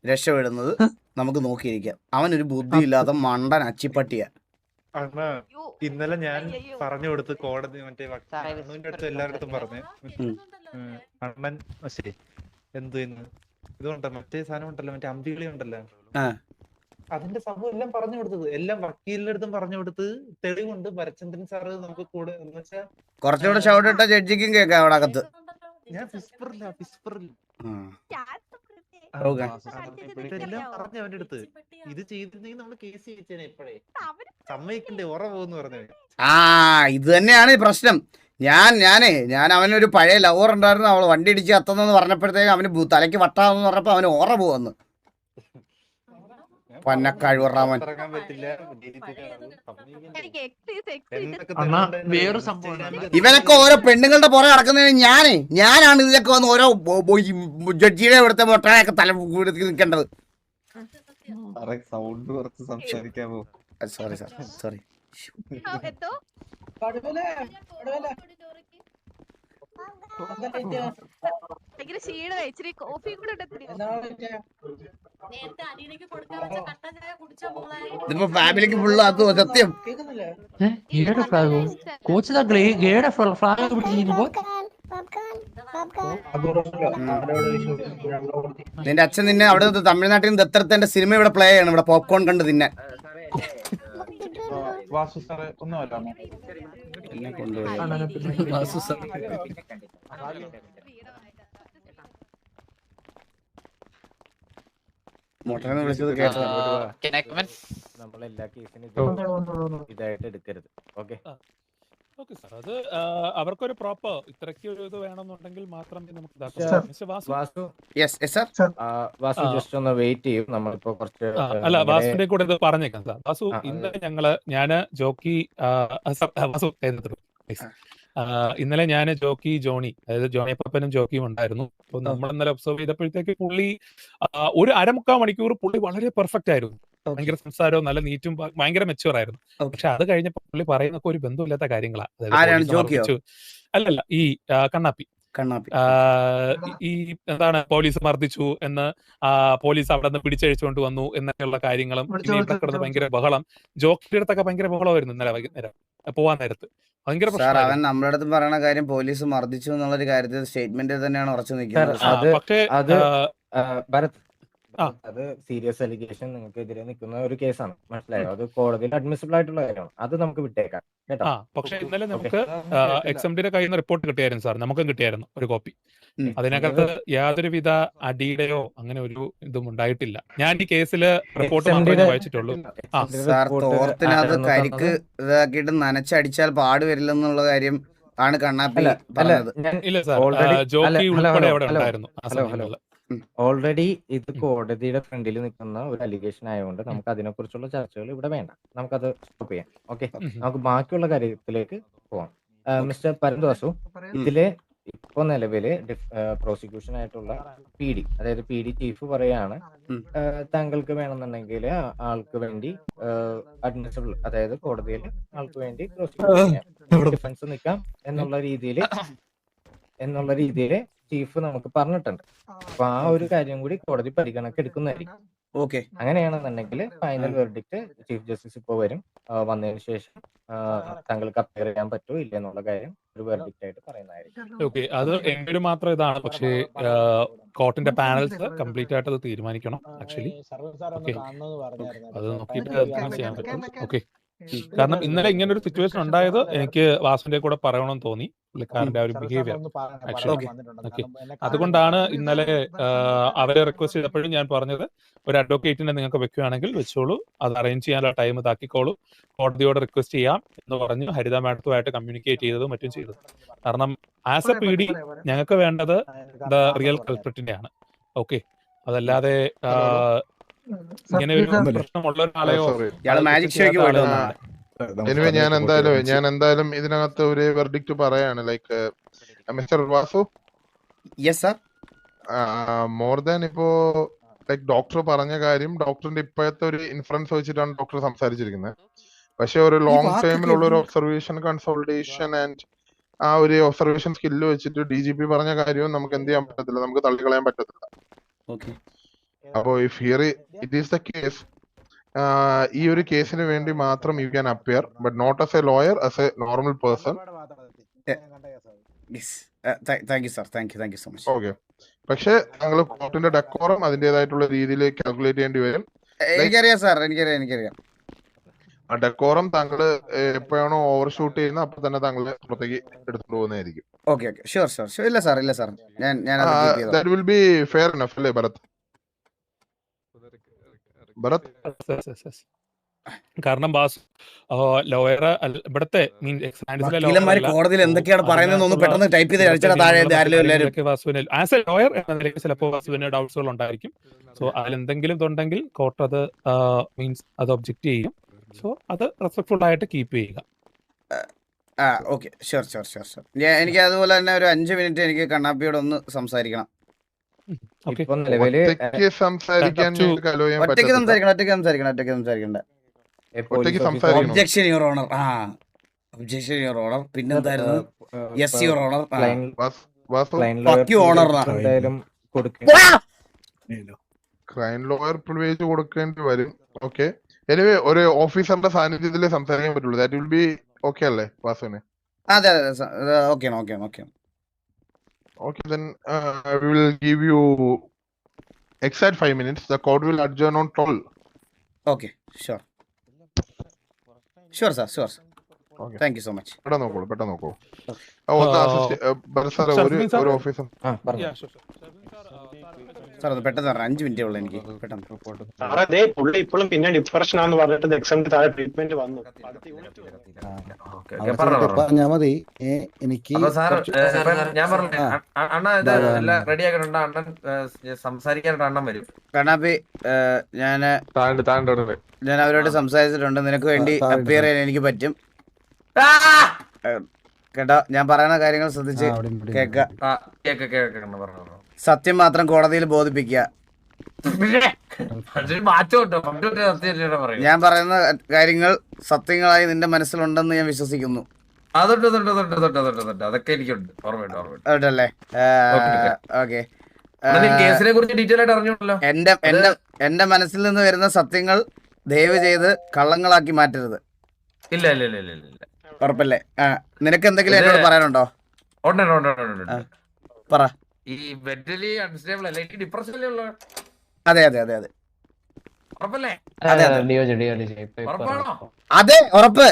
Speaker 1: രക്ഷപ്പെടുന്നത് നമുക്ക് നോക്കിയിരിക്കാം. അവനൊരു ബുദ്ധിയില്ലാത്ത മണ്ടൻ അച്ചിപ്പട്ടിയാ.
Speaker 10: ഇന്നലെ ഞാൻ പറഞ്ഞു കൊടുത്ത് കോടതി മറ്റേ അണ്ണൂന്റെ അടുത്ത് എല്ലാവരുടെ പറഞ്ഞു അണ്ണൻ ശരി എന്ത് ഇതുകൊണ്ട മറ്റേ സാധനം ഉണ്ടല്ലോ, മറ്റേ അമ്പികളി ഉണ്ടല്ലോ, അതിന്റെ സംഭവം എല്ലാം പറഞ്ഞു കൊടുത്തത്, എല്ലാം വക്കീലിന്റെ അടുത്തും പറഞ്ഞു കൊടുത്ത് തെളിവുണ്ട്. ഭരചന്ദ്രൻ സാറ് നമുക്ക് കൂടെ എന്ന് വെച്ചാ
Speaker 1: കുറച്ചുകൂടെ ഷൗട്ട് ഇട്ട ജഡ്ജിക്കും കേൾക്കാം അവിടെ അകത്ത്.
Speaker 10: ഞാൻ ഫിസ്പറില്ല എല്ലാം പറഞ്ഞു അവന്റെ അടുത്ത്. ഇത് ചെയ്തിരുന്നെങ്കിൽ നമ്മള് കേസ് ചെയ്യിച്ചേനെ ഇപ്പഴേ. സമ്മതിക്കണ്ടേ ഉറ പോകുന്നു പറഞ്ഞു.
Speaker 1: ഇത് തന്നെയാണ് ഈ പ്രശ്നം. ഞാൻ അവനൊരു പഴയ ലവർ ഉണ്ടായിരുന്നു, അവള് വണ്ടി ഇടിച്ച് കത്തുന്നെന്ന് പറഞ്ഞപ്പോഴത്തേക്ക് അവന് തലയ്ക്ക് വട്ടാന്ന് പറഞ്ഞപ്പോ അവന് ഓറ പോവന്ന്. പന്നക്കഴിവറാമൻ. ഇവനൊക്കെ ഓരോ പെണ്ണുങ്ങളുടെ പുറകെ നടക്കുന്നതിന് ഞാനാണ് ഇതിലൊക്കെ വന്ന് ഓരോ ജഡ്ജിയുടെ ഇവിടുത്തെ മൊട്ടയൊക്കെ തല നിൽക്കേണ്ടത്.
Speaker 11: സൗണ്ട് കുറച്ച് സംസാരിക്കാമോ?
Speaker 1: Sorry sir, sorry. ഇതിപ്പോ ഫാമിലിക്ക് ഫുള്ള് അത് സത്യം.
Speaker 8: കോച്ച് ഫ്ലാഗ് പിടിച്ചിരിക്കുമ്പോ
Speaker 1: നിന്റെ അച്ഛൻ നിന്നെ അവിടെ നിന്ന് തമിഴ്നാട്ടിൽ നിന്ന് ദത്തെടുത്തതിന്റെ സിനിമ ഇവിടെ പ്ലേ ചെയ്യണം, ഇവിടെ പോപ്കോൺ കണ്ട് തിന്നാൻ.
Speaker 10: വാസു സാറേ ഒന്നുമല്ല
Speaker 1: മോട്ടറിനെ വിളിച്ചത് കേട്ടോ.
Speaker 3: നമ്മളെല്ലാ കേസിനും ഇതായിട്ട് എടുക്കരുത്. ഓക്കെ
Speaker 6: സാർ, അത് അവർക്കൊരു പ്രോപ്പർ ഇത്രയ്ക്ക് ഒരു ഇത് വേണമെന്നുണ്ടെങ്കിൽ മാത്രമേ നമുക്ക്
Speaker 3: വാസു ജസ്റ്റ് ഒന്ന് വെയിറ്റ് ചെയ്യും. നമ്മളിപ്പോ കുറച്ച്
Speaker 6: അല്ല വാസുവിന്റെ കൂടെ ഇത് പറഞ്ഞേക്കാം സാർ. വാസു ഇന്നലെ ഞാന് ജോക്കി വാസു ഇന്നലെ ഞാന് ജോക്കി ജോണി, അതായത് ജോണി പപ്പനും ജോക്കിയും ഉണ്ടായിരുന്നു. അപ്പൊ നമ്മൾ ഇന്നലെ ഒബ്സർവ് ചെയ്തപ്പോഴത്തേക്ക് പുള്ളി ഒരു 1/4 മണിക്കൂർ പുള്ളി വളരെ പെർഫെക്റ്റ് ആയിരുന്നു. ഭയങ്കര സംസാരവും നല്ല നീറ്റും ഭയങ്കര മെച്ചുവർ ആയിരുന്നു. പക്ഷെ അത് കഴിഞ്ഞപ്പോ പുള്ളി പറയുന്നൊക്കെ ഒരു ബന്ധമില്ലാത്ത കാര്യങ്ങളാ. അല്ലല്ല, ഈ കണ്ണാപ്പി ഈ എന്താണ് പോലീസ് മർദ്ദിച്ചു എന്ന്, പോലീസ് അവിടെ നിന്ന് പിടിച്ചഴിച്ചുകൊണ്ട് വന്നു എന്നൊക്കെയുള്ള കാര്യങ്ങളും, പിന്നെ ഇവിടെ കിടന്ന് ഭയങ്കര ബഹളം. ജോക്കിയുടെ അടുത്തൊക്കെ ഭയങ്കര ബഹളമായിരുന്നു ഇന്നലെ വൈകുന്നേരം പോവാൻ നേരത്ത്. ഭയങ്കര
Speaker 1: സാർ, അവൻ നമ്മുടെ അടുത്ത് പറയണ കാര്യം പോലീസ് മർദ്ദിച്ചു എന്നുള്ളൊരു കാര്യത്തിൽ സ്റ്റേറ്റ്മെന്റ് തന്നെയാണ് ഉറച്ചു നിൽക്കുന്നത്.
Speaker 3: അത് സീരിയസ് അലിഗേഷൻ നിങ്ങൾക്കെതിരെ നിൽക്കുന്ന ഒരു കേസാണ്, മനസ്സിലായോ? അത് കോടതിയിൽ അഡ്മിസിബിൾ ആയിട്ടുള്ള കാര്യമാണ്. അത് നമുക്ക് വിട്ടേക്കാം കേട്ടോ.
Speaker 6: പക്ഷെ ഇന്നലെ നമുക്ക് എക്സ്എംഡിയുടെ കയ്യിൽ നിന്ന് റിപ്പോർട്ട് കിട്ടിയായിരുന്നു സാർ, നമുക്കും കിട്ടിയായിരുന്നു ഒരു കോപ്പി. അതിനകത്ത് യാതൊരുവിധ അടിയുടെയോ അങ്ങനെ ഒരു ഇതും ഉണ്ടായിട്ടില്ല. ഞാൻ ഈ കേസില് റിപ്പോർട്ട് മാത്രമേ വായിച്ചിട്ടുള്ളൂ.
Speaker 1: സാർ, തോർത്തിനകത്ത് കരിക്ക് ഇതാക്കിയിട്ട് നനച്ചടിച്ചാൽ പാട് വരില്ലെന്നുള്ള കാര്യം ആണ് കണ്ണാപ്പി പറഞ്ഞത്.
Speaker 6: ഇല്ല സാർ, ജോക്കി ഉൾപ്പെടെ അവിടെ ഉണ്ടായിരുന്നു ആ സമയങ്ങളിൽ.
Speaker 3: ഓൾറെഡി ഇത് കോടതിയുടെ ഫ്രണ്ടിൽ നിൽക്കുന്ന ഒരു അലിഗേഷൻ ആയതുകൊണ്ട് നമുക്ക് അതിനെക്കുറിച്ചുള്ള ചർച്ചകൾ ഇവിടെ വേണ്ട. നമുക്കത് സ്റ്റോപ്പ് ചെയ്യാം. ഓക്കെ, നമുക്ക് ബാക്കിയുള്ള കാര്യത്തിലേക്ക് പോവാം. മിസ്റ്റർ പരന്തുവാസു, ഇതിലെ ഇപ്പൊ നിലവില് പ്രോസിക്യൂഷൻ ആയിട്ടുള്ള PD, അതായത് PD ചീഫ് പറയാണ് താങ്കൾക്ക് വേണമെന്നുണ്ടെങ്കിൽ ആൾക്ക് വേണ്ടി അഡ്മിസിബിൾ, അതായത് കോടതിയിൽ ആൾക്ക് വേണ്ടി ഡിഫൻസ് നിൽക്കാം എന്നുള്ള രീതിയിൽ ചീഫ് നമുക്ക് പറഞ്ഞിട്ടുണ്ട്. അപ്പൊ ആ ഒരു കാര്യം കൂടി കോടതി പരിഗണനയ്ക്ക് എടുക്കുന്നതായിരിക്കും.
Speaker 1: ഓക്കെ
Speaker 3: അങ്ങനെയാണെന്നുണ്ടെങ്കിൽ ഫൈനൽ വെർഡിക്റ്റ് ചീഫ് ജസ്റ്റിസ് ഇപ്പോൾ വരും. വന്നതിന് ശേഷം താങ്കൾക്ക് അപ്പയർ ചെയ്യാൻ പറ്റുമോ ഇല്ല എന്നുള്ള കാര്യം ഒരു വെർഡിക്റ്റ് ആയിട്ട് പറയുന്നതായിരിക്കും.
Speaker 6: ഓക്കെ, അത് എൻ്റെ ഒരു മാത്രം ഇതാണ്. പക്ഷേ കോർട്ടിന്റെ പാനൽസ് കംപ്ലീറ്റ് ആയിട്ട് അത് തീരുമാനിക്കണം ആക്ച്വലി. ഓക്കെ, അത് നോക്കിയിട്ട് ചെയ്യാൻ പറ്റും. ഓക്കെ, കാരണം ഇന്നലെ ഇങ്ങനെ ഒരു സിറ്റുവേഷൻ ഉണ്ടായത് എനിക്ക് വാസുവിന്റെ കൂടെ പറയണമെന്ന് തോന്നി, പുള്ളിക്കാരന്റെ ആ ഒരു ബിഹേവിയർ ആക്ച്വലി. ഓക്കെ, അതുകൊണ്ടാണ് ഇന്നലെ അവരെ റിക്വസ്റ്റ് ചെയ്തപ്പോഴും ഞാൻ പറഞ്ഞത് ഒരു അഡ്വക്കേറ്റിനെ നിങ്ങൾക്ക് വെക്കുകയാണെങ്കിൽ വെച്ചോളൂ, അത് അറേഞ്ച് ചെയ്യാനുള്ള ടൈം ഇതാക്കിക്കോളൂ, കോടതിയോട് റിക്വസ്റ്റ് ചെയ്യാം എന്ന് പറഞ്ഞ് ഹരിത മാഡത്തുമായിട്ട് കമ്മ്യൂണിക്കേറ്റ് ചെയ്തതും മറ്റും ചെയ്തത്. കാരണം ആസ് എ PD ഞങ്ങൾക്ക് വേണ്ടത് ദ റിയൽ കൾപ്രിറ്റിനെയാണ്. ഓക്കെ, അതല്ലാതെ ഇങ്ങനെ ഒരു പ്രശ്നമുള്ള ഒരാളെയോ
Speaker 1: മാജിക് ഷോയ്ക്ക് പോയിട്ട്
Speaker 4: എനിവേ ഞാൻ എന്തായാലും ഇതിനകത്ത് ഒരു വെർഡിക്റ്റ് പറയാണ്. Like mister Vasu,
Speaker 1: yes sir.
Speaker 4: More than ഇപ്പോ ലൈക്ക് ഡോക്ടർ പറഞ്ഞ കാര്യം, ഡോക്ടറിന്റെ ഇപ്പോഴത്തെ ഒരു ഇൻഫ്ലുവൻസ് വെച്ചിട്ടാണ് ഡോക്ടർ സംസാരിച്ചിരിക്കുന്നത്. പക്ഷെ ഒരു ലോങ് ടൈമിലുള്ള ഒരു ഒബ്സർവേഷൻ കൺസോൾട്ടേഷൻ ആൻഡ് ആ ഒരു ഒബ്സർവേഷൻ സ്കില്ല് വെച്ചിട്ട് DGP പറഞ്ഞ കാര്യവും നമുക്ക് എന്ത് ചെയ്യാൻ പറ്റത്തില്ല, നമുക്ക് തള്ളിക്കളയാൻ പറ്റത്തില്ല. അപ്പോ if here it is the case, ഈ ഒരു കേസിന് വേണ്ടി മാത്രം you can appear, but not as a lawyer, as a normal person.
Speaker 1: Thank you sir, thank you so much.
Speaker 4: Okay, പക്ഷെ താങ്കൾ കോർട്ടിന്റെ ഡെക്കോറം അതിന്റേതായിട്ടുള്ള രീതിയിൽ കാൽക്കുലേറ്റ് ചെയ്യേണ്ടി വരും.
Speaker 1: എനിക്കറിയാം സാർ, എനിക്കറിയാം.
Speaker 4: ആ ഡെക്കോറം താങ്കൾ എപ്പോഴാണോ ഓവർഷൂട്ട് ചെയ്യുന്നത് അപ്പൊ തന്നെ താങ്കൾ പുറത്തേക്ക് എടുത്തുകൊണ്ട് പോകുന്നതായിരിക്കും.
Speaker 1: Okay, sure. ഇല്ല സാർ, ഞാൻ
Speaker 4: that will be fair enough അല്ലേ ഭരത്?
Speaker 6: കാരണം ബാസ് ലോയർ ഇവിടത്തെ
Speaker 1: കോടതിയിൽ എന്തൊക്കെയാണ് പറയുന്നത് പെട്ടെന്ന് ടൈപ്പ് ചെയ്ത് അടിച്ചാൽ താഴെ
Speaker 6: ആസ് എ ലോയർ എന്ന നിലയ്ക്ക് ചിലപ്പോൾ വാസുവിന് ഡൗട്ട്സുകൾ ഉണ്ടായിരിക്കും. സോ അതിലെന്തെങ്കിലും ഇതുണ്ടെങ്കിൽ കോർട്ട് അത് മീൻസ് അത് ഒബ്ജക്റ്റ് ചെയ്യും. സോ അത് റെസ്പെക്ട്ഫുൾ ആയിട്ട് കീപ്പ് ചെയ്യുക.
Speaker 1: Okay, sure. എനിക്ക് അതുപോലെ തന്നെ ഒരു 5 മിനിറ്റ് എനിക്ക് കണ്ണാപ്പിയോട് ഒന്ന് സംസാരിക്കണം.
Speaker 4: ഒറ്റയ്ക്ക് സംസാരിക്കണ്ട.
Speaker 1: Objection your honour. Objection your honour. പിന്നെന്തായിരുന്നു? Yes your honour.
Speaker 4: Crime lawyer privilege കൊടുക്കേണ്ടി വരും. ഓക്കെ, എനിവേ ഒരു ഓഫീസറിന്റെ സാന്നിധ്യത്തിലേ സംസാരിക്കാൻ പറ്റുള്ളൂ. ദാറ്റ് വിൽ ബി ഓക്കെ അല്ലേ വാസുവിന്?
Speaker 1: അതെ, okay.
Speaker 4: Okay, then we will give you exact 5 minutes. The court will adjourn on 12.
Speaker 1: Okay, sure, sir.
Speaker 4: Okay.
Speaker 1: Thank you so much.
Speaker 4: പെട്ടെന്ന് നോക്കൂ. ഒരു ഓഫീസർ
Speaker 1: സാർ അത് പെട്ടെന്ന് 5 മിനിറ്റേ ഉള്ളൂ എനിക്ക്. പെട്ടെന്ന്
Speaker 11: പുള്ളി ഇപ്പോഴും പിന്നെ ഡിപ്രഷൻ ആണെന്ന് പറഞ്ഞിട്ട് എക്സാമിന് താഴെ ട്രീറ്റ്മെന്റ് വന്നു.
Speaker 12: പറഞ്ഞാ മതി. എനിക്ക്
Speaker 2: ഞാൻ പറഞ്ഞു അണ്ണ ഇത് എല്ലാം റെഡി ആക്കിട്ടുണ്ട്. അണ്ണൻ സംസാരിക്കാനായിട്ട് അണ്ണൻ വരും.
Speaker 1: കണ്ണാപ്പി, ഞാൻ അവരോട് സംസാരിച്ചിട്ടുണ്ട്. നിനക്ക് വേണ്ടി അപ്പിയർ ചെയ്യാൻ എനിക്ക് പറ്റും കേട്ടോ. ഞാൻ പറയുന്ന കാര്യങ്ങൾ ശ്രദ്ധിച്ച് കേക്ക. സത്യം മാത്രം കോടതിയിൽ ബോധിപ്പിക്കുക. ഞാൻ പറയുന്ന കാര്യങ്ങൾ സത്യങ്ങളായി നിന്റെ മനസ്സിലുണ്ടെന്ന് ഞാൻ വിശ്വസിക്കുന്നു.
Speaker 2: അതൊക്കെ എനിക്കുണ്ട്,
Speaker 1: ഓർമ്മയുണ്ടല്ലേ? ഓക്കെ,
Speaker 2: കേസിനെ കുറിച്ച് ഡീറ്റെയിൽ ആയിട്ട് അറിഞ്ഞോളൂ.
Speaker 1: എന്റെ മനസ്സിൽ നിന്ന് വരുന്ന സത്യങ്ങൾ ദയവ് ചെയ്ത് കള്ളങ്ങളാക്കി മാറ്റരുത്.
Speaker 2: ഇല്ല.
Speaker 1: ഉറപ്പല്ലേ? നിനക്ക് എന്തെങ്കിലും എന്നോട് പറയാനുണ്ടോ? പറ.
Speaker 2: ഈ മെന്റലി അൺസ്റ്റേബിൾ അല്ല, ഈ ഡിപ്രഷനിലേ ഉള്ള.
Speaker 1: അതെ,
Speaker 2: ഉറപ്പല്ലേ?
Speaker 1: അതെ, ഉറപ്പ്.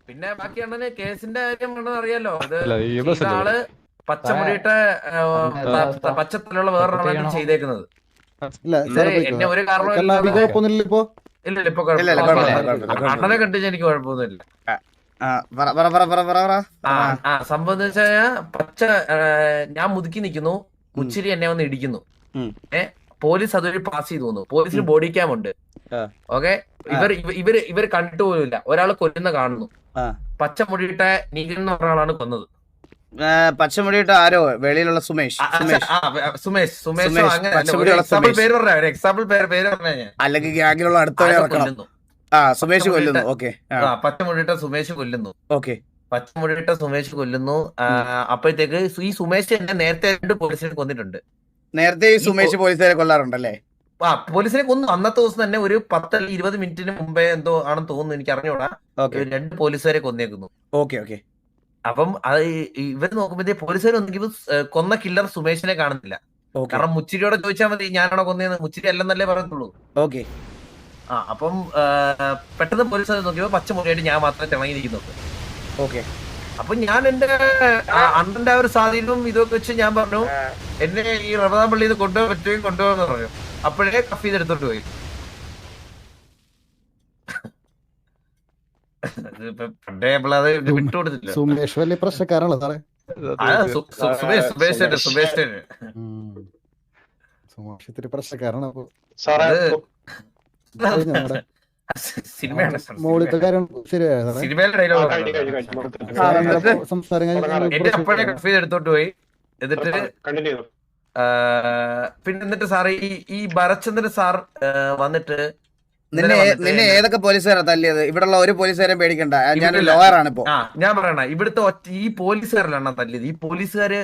Speaker 2: പിന്നെ ബാക്കി അണ്ണന് കേസിന്റെ കാര്യം അറിയാലോ. ആള് പച്ചമുടിയിട്ട് പച്ചത്തിലുള്ള വേറൊരാളാണ് ചെയ്തേക്കുന്നത്. എന്നെ ഒരു കാരണം അണ്ണനെ കണ്ടിച്ച് എനിക്ക് കുഴപ്പമൊന്നുമില്ല. സംഭവം എന്ന് വെച്ചാൽ പച്ച ഞാൻ മുതുക്കി നിൽക്കുന്നു, മുച്ചിരി എന്നെ വന്ന് ഇടിക്കുന്നു. പോലീസ് അതുവഴി പാസ് ചെയ്തു തോന്നുന്നു. പോലീസിന് ബോഡി ക്യാം ഉണ്ട്. ഓക്കെ, ഇവര് കണ്ടിട്ട് പോലുമില്ല. ഒരാള് കൊല്ലുന്ന കാണുന്നു. പച്ചമുടിയിട്ട നീകൻ എന്ന് പറഞ്ഞ ആളാണ് കൊന്നത്.
Speaker 1: പച്ചമുടിയിട്ട ആരോ വെളിയിലുള്ള സുമേഷ് അല്ലെങ്കിൽ ഗ്യാങ്ങിലുള്ള അടുത്ത സുമേഷ് കൊല്ലുന്നു. ഓക്കെ,
Speaker 2: പച്ചമുടിയിട്ട സുമേഷ് കൊല്ലുന്നു.
Speaker 1: ഓക്കെ,
Speaker 2: പച്ചമുടിയിട്ട സുമേഷ് കൊല്ലുന്നു. അപ്പോഴത്തേക്ക് ഈ സുമേഷ് എന്നെ നേരത്തെ 2 പോലീസിനെ കൊന്നിട്ടുണ്ട്.
Speaker 1: നേരത്തെ ഈ സുമേഷ് പോലീസുകാരെ കൊല്ലാറുണ്ടല്ലേ?
Speaker 2: ആ പോലീസിനെ കൊന്നു. അന്നത്തെ ദിവസം തന്നെ ഒരു 10 അല്ലെങ്കിൽ 20 മിനിറ്റിന് മുമ്പേ എന്തോ ആണെന്ന് തോന്നുന്നു, എനിക്ക് അറിഞ്ഞൂടാ. 2 പോലീസുകാരെ കൊന്നേക്കുന്നു.
Speaker 1: ഓക്കെ.
Speaker 2: അപ്പം അത് ഇവര് നോക്കുമ്പോഴത്തേ പോലീസുകാർ ഒന്നെങ്കിൽ കൊന്ന കില്ലർ സുമേഷിനെ കാണുന്നില്ല. കാരണം മുച്ചിരിയോടെ ചോദിച്ചാൽ മതി ഞാനാണോ കൊന്നേന്ന്, മുച്ചിരി അല്ലെന്നല്ലേ പറയത്തുള്ളൂ.
Speaker 1: ഓക്കെ.
Speaker 2: അപ്പം പെട്ടെന്ന് പോലീസ് നോക്കിയപ്പോ പച്ചമുറിയായിട്ട് ഞാൻ മാത്രമേ തിളങ്ങിയിരിക്കുന്നുണ്ട്.
Speaker 1: ഓക്കെ.
Speaker 2: അപ്പൊ ഞാൻ എന്റെ അണ്ണന്റെ ആ ഒരു സ്വാധീനവും ഇതൊക്കെ വെച്ച് ഞാൻ പറഞ്ഞു എന്നെ ഈ റമദാൻ പള്ളിയിൽ നിന്ന് കൊണ്ടുപോകാൻ പറ്റുമെങ്കിൽ കൊണ്ടുപോകാന്ന് പറഞ്ഞു. അപ്പോഴേ കഫ് ചെയ്തെടുത്തോട്ട് പോയി. പണ്ടേ നമ്മളത് വിട്ടുകൊടുത്തില്ല.
Speaker 12: സുമേഷ് വലിയ പ്രശ്നക്കാരാണല്ലോ സാറേ.
Speaker 2: സുമേഷ്
Speaker 12: ഇത്തിരി പ്രശ്നക്കാരാണ്. അപ്പൊ
Speaker 2: സിനിമയാണ്
Speaker 12: മോളിത്തെ കാര്യം ശരിയായ സാറേ.
Speaker 2: സിനിമയിലെ ഡയലോഗ്
Speaker 12: സംസാരം
Speaker 2: എന്റെ അപ്പോഴേ കഫ് ചെയ്തെടുത്തോട്ട് പോയി. എന്നിട്ട് പിന്നെ എന്നിട്ട് സാറ് ഈ ഭരചന്ദ്രൻ സാർ വന്നിട്ട്
Speaker 1: നിന്നെ ഏതൊക്കെ പോലീസുകാരാ തല്ലിയത്? ഇവിടെയുള്ള ഒരു പോലീസുകാരെ പേടിക്കണ്ട, ഞാൻ ലോയറാണ് ഇപ്പോ.
Speaker 2: ഞാൻ പറയണ ഇവിടുത്തെ ഈ പോലീസുകാരിലാണ് തല്ലിയത്. ഈ പോലീസുകാര്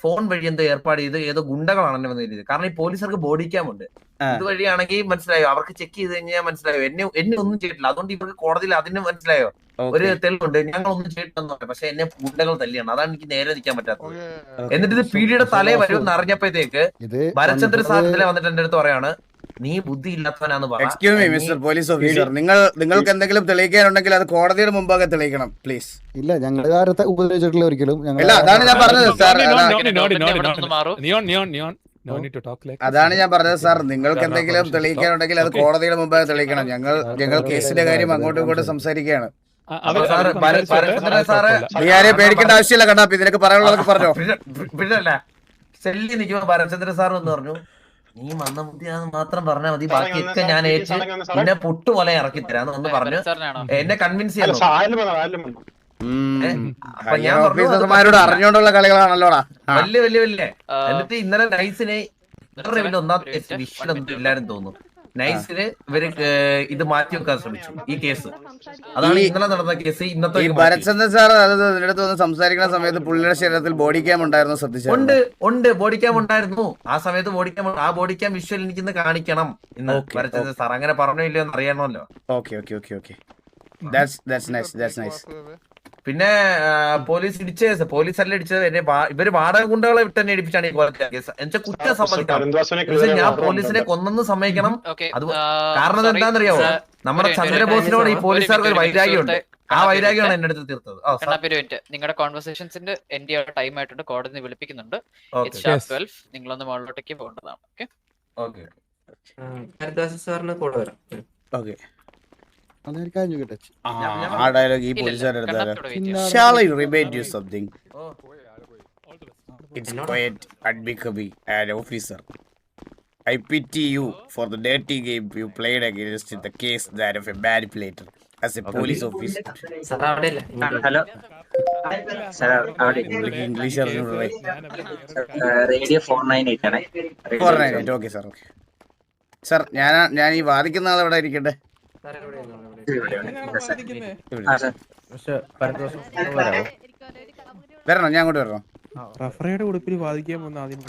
Speaker 2: ഫോൺ വഴി എന്തോ ഏർപ്പാട് ചെയ്ത് ഏതോ ഗുണ്ടകളാണെന്ന് വന്നിരുന്നത്. കാരണം ഈ പോലീസുകാർക്ക് ബോഡി ക്യാം ഉണ്ട്. ഇതുവഴിയാണെങ്കിൽ മനസ്സിലായോ, അവർക്ക് ചെക്ക് ചെയ്ത് കഴിഞ്ഞാൽ മനസ്സിലായോ എന്നെ ഒന്നും ചെയ്തിട്ടില്ല. അതുകൊണ്ട് ഇവർക്ക് കോടതിയിൽ അതിന് മനസ്സിലായോ ഒരു തെളിവുണ്ട്, ഞങ്ങളൊന്നും ചെയ്തിട്ടെന്ന് പറഞ്ഞു. പക്ഷെ എന്നെ ഗുണ്ടകൾ തല്ലിയാണ്, അതാണ് എനിക്ക് നേരെ നിൽക്കാൻ പറ്റാത്തത്. എന്നിട്ട് ഇത് പീഡിയുടെ തലേ വരുമെന്ന് അറിഞ്ഞപ്പോഴത്തേക്ക് ഭരചന്ദ്രൻ സാർ ഇതിലെ വന്നിട്ട് എന്റെ അടുത്ത് പറയാണ് നീ ബുദ്ധി ഇല്ലാത്തവനാന്ന് പറഞ്ഞു.
Speaker 1: Excuse me mister police officer, നിങ്ങൾക്ക് എന്തെങ്കിലും തെളിയിക്കാനുണ്ടെങ്കിൽ അത് കോടതിയുടെ മുമ്പാകെ തെളിയിക്കണം പ്ലീസ്.
Speaker 12: ഇല്ല, ഞങ്ങൾ ആരത്തെ ഉപദ്രവിച്ചിട്ടില്ല ഒരിക്കലും.
Speaker 1: അതാണ് ഞാൻ പറഞ്ഞത് സാർ. അതാണ് ഞാൻ പറഞ്ഞത് സാർ, നിങ്ങൾക്ക് എന്തെങ്കിലും തെളിയിക്കാനുണ്ടെങ്കിൽ അത് കോടതിയുടെ മുമ്പാകെ തെളിയിക്കണം. ഞങ്ങൾ കേസിന്റെ കാര്യം അങ്ങോട്ടും ഇങ്ങോട്ടും സംസാരിക്കുകയാണ്. നീ ആരെയും പേടിക്കേണ്ട ആവശ്യമില്ല കണ്ടാ, നിനക്ക് പറയാനുള്ളതൊക്കെ പറഞ്ഞോ.
Speaker 2: പിന്നെ സെല്ലി നിൽക്കുമ്പോ ഭരചന്ദ്രൻ സാർ എന്ന് പറഞ്ഞു നീ മന്ദബുദ്ധിയാന്ന് മാത്രം പറഞ്ഞാൽ മതി, ബാക്കിയൊക്കെ ഞാൻ ഏറ്റ് പിന്നെ പൊട്ടുപോലെ ഇറക്കി തരാന്ന് ഒന്ന് പറഞ്ഞു എന്നെ കൺവിൻസ് ചെയ്യാൻ.
Speaker 1: ഓഫീസർമാരോട് അറിഞ്ഞോണ്ടുള്ള കളികളാണല്ലോടാ.
Speaker 2: വലിയ എന്നിട്ട് ഇന്നലെ നൈസിനെ ഒന്നാമത്തെ വിഷയമൊന്നും ഇല്ലാരും തോന്നുന്നു. നൈസിന് ഇവര് ഇത് മാറ്റി വെക്കാൻ ശ്രമിച്ചു ഈ കേസ്. അതാണ് ഇന്നലെ നടന്ന കേസ്. ഇന്നത്തെ
Speaker 1: ഭരചന്ദ്രൻ സാർ അതിനടുത്ത് വന്ന് സംസാരിക്കുന്ന സമയത്ത് പുള്ളിയുടെ ശരീരത്തിൽ ബോഡി ക്യാം ഉണ്ടായിരുന്നു, ശ്രദ്ധിച്ചു?
Speaker 2: ഉണ്ട് ബോഡി ക്യാം ഉണ്ടായിരുന്നു. ആ സമയത്ത് ആ ബോഡി ക്യാം വിഷ്വൽ എനിക്കിന്ന് കാണിക്കണം ഇന്ന് ഭരചന്ദ്രൻ സാർ. അങ്ങനെ പറഞ്ഞോ ഇല്ലയോ എന്ന് അറിയണമല്ലോ.
Speaker 1: ഓക്കെ. That's nice.
Speaker 2: പിന്നെ പോലീസ് ഇടിച്ച കേസ്, പോലീസ് അല്ല ഇടിച്ചത്, എന്നെ ഇവര് വാടക ഗുണ്ടകളെ വിട്ട് തന്നെ ഇടിപ്പിച്ചാണ് ഈ കൊലച്ച കേസ്. എന്നുവെച്ചാൽ കുറ്റം സമ്മതിക്കണം. ഞാൻ പോലീസിനെ കൊന്നെന്ന് സമ്മതിക്കണം. അത് കാരണം എന്താണെന്നറിയാവോ, നമ്മുടെ ചന്ദ്രബോസിനോട് ഈ പോലീസുകാർക്ക് ഒരു വൈരാഗ്യമുണ്ട്. ആ വൈരാഗ്യമാണ് എന്റെ അടുത്ത് തീർത്തത്.
Speaker 7: നിങ്ങളുടെ കോൺവെർസേഷൻസിന്റെ എന്റെ ടൈം ആയിട്ടുണ്ട്, കോടതി വിളിപ്പിക്കുന്നുണ്ട്. നിങ്ങളൊന്ന് മുകളിലോട്ടേക്ക് പോകേണ്ടതാണ്.
Speaker 9: സാറിന് കൂടെ വരാം.
Speaker 1: ഓക്കെ. ആ ഡയലോഗ് ഈ പോലീസുകാരുടെ Shall I remind you something? It's quite unbecoming an officer. I pity you for the dirty game you played against in the case that of a manipulator as a police officer.
Speaker 9: Hello
Speaker 1: English അറിഞ്ഞൂടെ?
Speaker 9: റേഡിയോ 498 ആണ്.
Speaker 1: 498. Okay sir. ഓക്കെ സാർ, ഞാൻ ഈ വാദിക്കുന്ന ആൾ എവിടെ ഇരിക്കട്ടെ? വരണോ? ഞാൻ അങ്ങോട്ട് വരണോ?
Speaker 13: റഫറിയുടെ ഉടുപ്പിൽ വാദിക്കാൻ പോകുന്ന ആദ്യം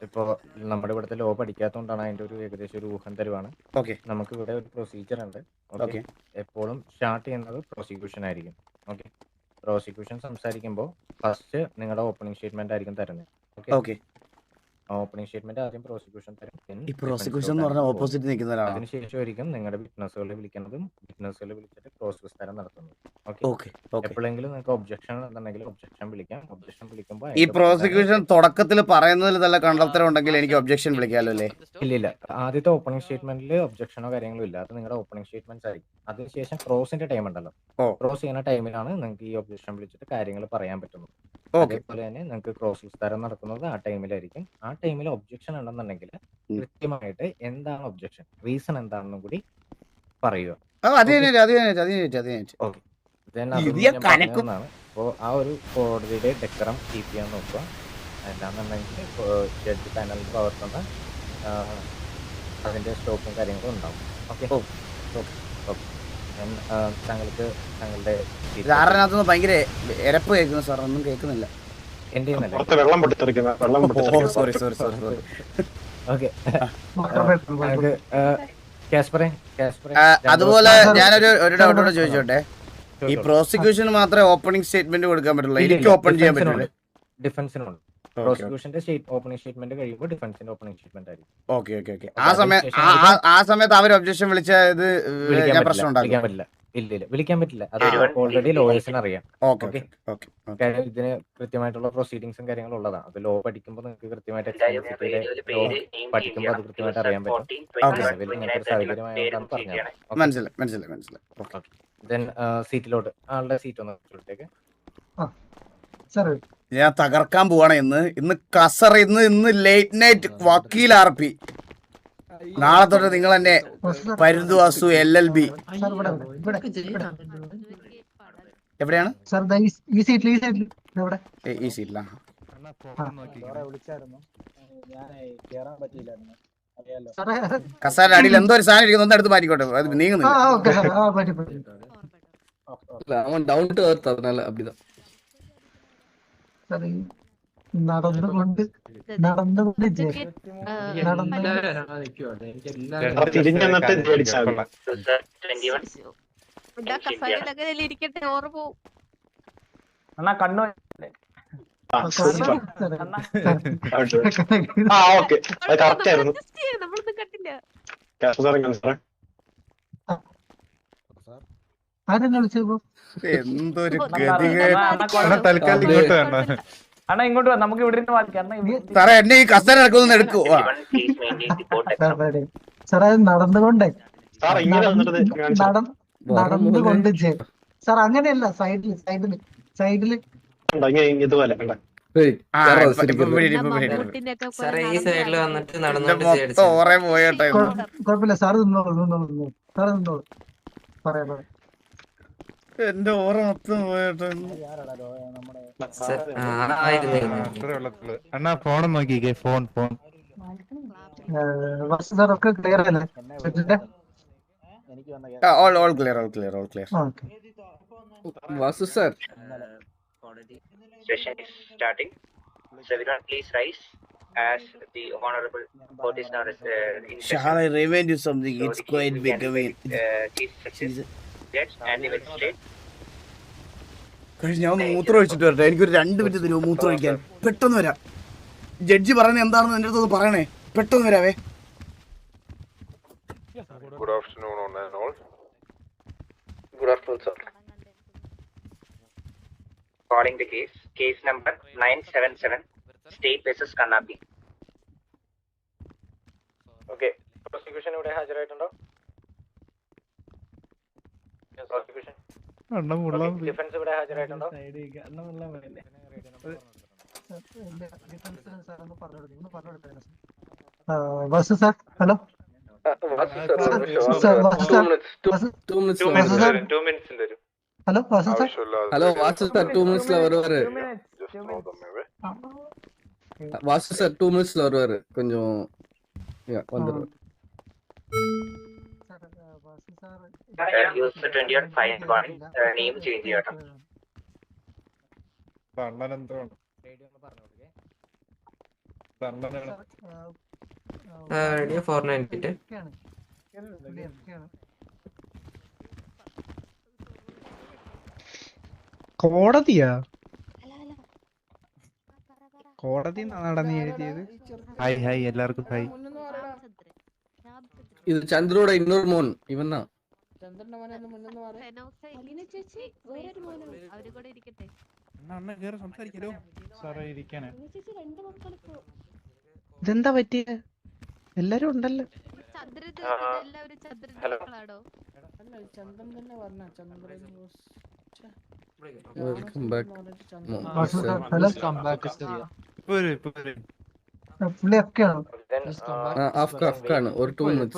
Speaker 3: ഇപ്പോ നമ്മുടെ ഇവിടുത്തെ ലോ പഠിക്കാത്തതുകൊണ്ടാണ് അതിന്റെ ഒരു ഏകദേശം ഒരു ഊഹം തരുവാണ്. നമുക്ക് ഇവിടെ ഒരു പ്രൊസീജിയർ ഉണ്ട്. എപ്പോഴും സ്റ്റാർട്ട് ചെയ്യുന്നത് പ്രോസിക്യൂഷൻ ആയിരിക്കും. ഓക്കെ, പ്രോസിക്യൂഷൻ സംസാരിക്കുമ്പോൾ ഫസ്റ്റ് നിങ്ങളുടെ ഓപ്പണിംഗ് സ്റ്റേറ്റ്മെന്റ് ആയിരിക്കും തരുന്നത്. ഓക്കെ, ഓപ്പണിംഗ് സ്റ്റേറ്റ്മെന്റ് ആദ്യം പ്രോസിക്യൂഷൻ തരും. അതിനുശേഷമായിരിക്കും നിങ്ങളുടെ വിറ്റ്നസ്സുകളെ വിളിക്കുന്നതും വിറ്റ്നസ്സുകളെ വിളിച്ചിട്ട് ക്രോസ് വിസ്താരം നടത്തുന്നത്. എപ്പോഴെങ്കിലും നിങ്ങൾക്ക് ഒബ്ജക്ഷൻ ഉണ്ടെങ്കിൽ ഒബ്ജക്ഷൻ വിളിക്കാം. ഒബ്ജക്ഷൻ വിളിക്കുമ്പോൾ
Speaker 1: ഈ പ്രോസിക്യൂഷൻ തുടക്കത്തിൽ പറയുന്നതിൽ നല്ല കണ്ടെത്തരം ഉണ്ടെങ്കിൽ എനിക്ക് ഒബ്ജക്ഷൻ വിളിക്കാമല്ലോ അല്ലേ?
Speaker 3: ഇല്ല, ആദ്യത്തെ ഓപ്പണിംഗ് സ്റ്റേറ്റ്മെന്റിൽ ഒബ്ജക്ഷനോ കാര്യങ്ങളോ ഇല്ല. അത് നിങ്ങളുടെ ഓപ്പണിംഗ് സ്റ്റേറ്റ്മെന്റ്സ് ആയിരിക്കും. അതിനുശേഷം ക്രോസിന്റെ ടൈം ഉണ്ടല്ലോ, ക്രോസ് ചെയ്യുന്ന ടൈമിലാണ് നിങ്ങൾക്ക് ഈ ഒബ്ജക്ഷൻ വിളിച്ചിട്ട് കാര്യങ്ങൾ പറയാൻ പറ്റുന്നത്. അതേപോലെ തന്നെ നിങ്ങൾക്ക് ക്രോസ് വിസ്താരം നടക്കുന്നത് ആ ടൈമിലായിരിക്കും. ആ ടൈമിൽ ഒബ്ജക്ഷൻ ഉണ്ടെന്നുണ്ടെങ്കിൽ കൃത്യമായിട്ട് എന്താണ് ഒബ്ജക്ഷൻ, റീസൺ എന്താണെന്നും കൂടി പറയുക. അപ്പോൾ ആ ഒരു കോടതിയുടെ ഡെക്കറം കീപ്പ് ചെയ്യാൻ നോക്കുക. അല്ലാന്നുണ്ടെങ്കിൽ ജഡ്ജ് പാനലിൽ പ്രവർത്തുന്ന അതിന്റെ സ്റ്റോപ്പും കാര്യങ്ങളും ഉണ്ടാവും. ഓക്കെ. ഞാൻ താങ്കൾക്ക് താങ്കളുടെ
Speaker 1: സാറിനകത്തുനിന്ന് ഭയങ്കര എരപ്പ് കേൾക്കുന്നു സാർ, ഒന്നും കേൾക്കുന്നില്ല.
Speaker 3: എന്റെ
Speaker 11: പുറത്ത് വെള്ളം പൊട്ടിത്തെറിക്കുന്ന വെള്ളം
Speaker 1: sorry sorry sorry sorry.
Speaker 3: Okay കാസ്പറെ
Speaker 1: അതുപോലെ ഞാനൊരു ഡൗട്ട് കൂടെ ചോദിച്ചോട്ടെ, ഈ പ്രോസിക്യൂഷന് മാത്രമേ ഓപ്പണിംഗ് സ്റ്റേറ്റ്മെന്റ് കൊടുക്കാൻ പറ്റുള്ളൂ, എനിക്ക് ഓപ്പൺ ചെയ്യാൻ പറ്റില്ല?
Speaker 3: ഡിഫൻസിനുണ്ട്. പ്രോസിക്യൂഷന്റെ ഓപ്പണിംഗ് സ്റ്റേറ്റ്മെന്റ് കഴിയുമ്പോൾ ഡിഫൻസിന്റെ ഓപ്പണിംഗ് സ്റ്റേറ്റ്മെന്റ് ആയിരിക്കും.
Speaker 1: ഓക്കെ. ആ സമയത്ത് അവർ ഒബ്ജക്ഷൻ വിളിച്ചത് പ്രശ്നം ഉണ്ടാക്കും?
Speaker 3: ഇല്ല, വിളിക്കാൻ പറ്റില്ല. അത് ഓൾറെഡി ലോയേഴ്സിന് അറിയാം.
Speaker 1: ഓക്കെ.
Speaker 3: കാര്യം ഇതിന് കൃത്യമായിട്ടുള്ള പ്രൊസീഡിങ്സും കാര്യങ്ങളും ഉള്ളതാണ്. അത് ലോ പഠിക്കുമ്പോൾ നിങ്ങൾക്ക് കൃത്യമായിട്ട് ലോ പഠിക്കുമ്പോൾ അത് കൃത്യമായിട്ട് അറിയാൻ പറ്റും. ഇങ്ങനത്തെ ഒരു സാഹചര്യമായതുകൊണ്ടാണ് പറഞ്ഞത്.
Speaker 1: മനസ്സിലായി.
Speaker 3: ദെൻ സീറ്റിലോട്ട് ആളുടെ സീറ്റ് ഒന്ന് ഇട്ടേക്ക്.
Speaker 1: ഞാൻ തകർക്കാൻ പോവാണ് ഇന്ന് കസർ, ഇന്ന് ലേറ്റ് നൈറ്റ് വക്കീൽ RP. നാളെ തൊട്ട് നിങ്ങൾ എന്നെ പരുന്തുവാസു LLB. എവിടെയാണ്? ഈ സീറ്റിലാ. കസാര അടിയിൽ എന്തോ ഒരു സാധനം ഇരിക്കുന്നു, ഒന്നെടുത്ത് മാറ്റിക്കോട്ടെ, അത് നീങ്ങുന്നില്ല. എന്തൊരു
Speaker 10: തൽക്കാലം ഇങ്ങോട്ട് വേണ്ട
Speaker 8: അണ്ണാ, ഇങ്ങോട്ട് വാ, നമുക്ക് ഇവിടെ നിന്ന് വാദിക്കാം.
Speaker 1: സാറേ എന്നെ ഈ കസേര എടുക്കുന്നു എടുക്കൂ.
Speaker 8: സാറേ നടന്നുകൊണ്ടേ നടന്നുകൊണ്ട് സാർ അങ്ങനെയല്ല, സൈഡില്
Speaker 9: ഇതുപോലെ
Speaker 8: കുഴപ്പമില്ല. സാറ് നിന്നോളൂ. സാറ് നിന്നോളൂ. പറയാ
Speaker 1: എന്റെ ഓറ മൊത്തം പോയിട്ട്.
Speaker 10: അണ്ണാ ഫോൺ നോക്കിക്കേ, ഫോൺ
Speaker 8: ഒക്കെ ക്ലിയർ അല്ലേ?
Speaker 1: All clear.
Speaker 9: Vasu sir, session is starting. So everyone please rise as the honorable court is now
Speaker 1: Shall I remind you something? It's quite big. ഞാൻ ഒന്ന് മൂത്രം ഒഴിച്ചിട്ട് വരട്ടെ, എനിക്കൊരു 2 മിനിറ്റ് തരുമോ മൂത്രം ഒഴിക്കാൻ? പെട്ടെന്ന് വരാം. ജഡ്ജി പറയുന്നത് എന്താണെന്ന് എന്റെ അടുത്ത് പറയണേ, പെട്ടെന്ന് വരാവേ.
Speaker 4: Good afternoon on and all.
Speaker 9: Good afternoon, sir. Calling the case number 977, State versus Kannapi.
Speaker 3: Okay, prosecution ഇവിടെ ഹാജരായിട്ടുണ്ടോ? പ്രോസിക്യൂഷൻ ഡിഫൻസ് ഇവിടെ ഹാജരായിട്ടുണ്ടോ?
Speaker 8: Vasu sir, hello. Hello Vasu sir.
Speaker 9: Hello Vasu sir, 2 minutesல வருவாரு. வாசு சார் 2 minutesல வருவாரு, கொஞ்சம் வந்துருவாரு. യൂസ് 2151 നെയിം ചേഞ്ച് ചെയ്യണം. റേഡിയോ 498
Speaker 13: കോടതിയാ? കോടതി നടന്ന് എഴുതിയത്. ഹായ് എല്ലാവർക്കും ഹായ്.
Speaker 9: ഇത് ചന്ദ്രയുടെ ഇന്നൊരു മോൻ ഇവന്നാ.
Speaker 13: ഇതെന്താ പറ്റിയ? എല്ലാരും ഉണ്ടല്ലോ.
Speaker 9: Welcome back. അഫ്ഗാൻ ഒരു 2 minutes.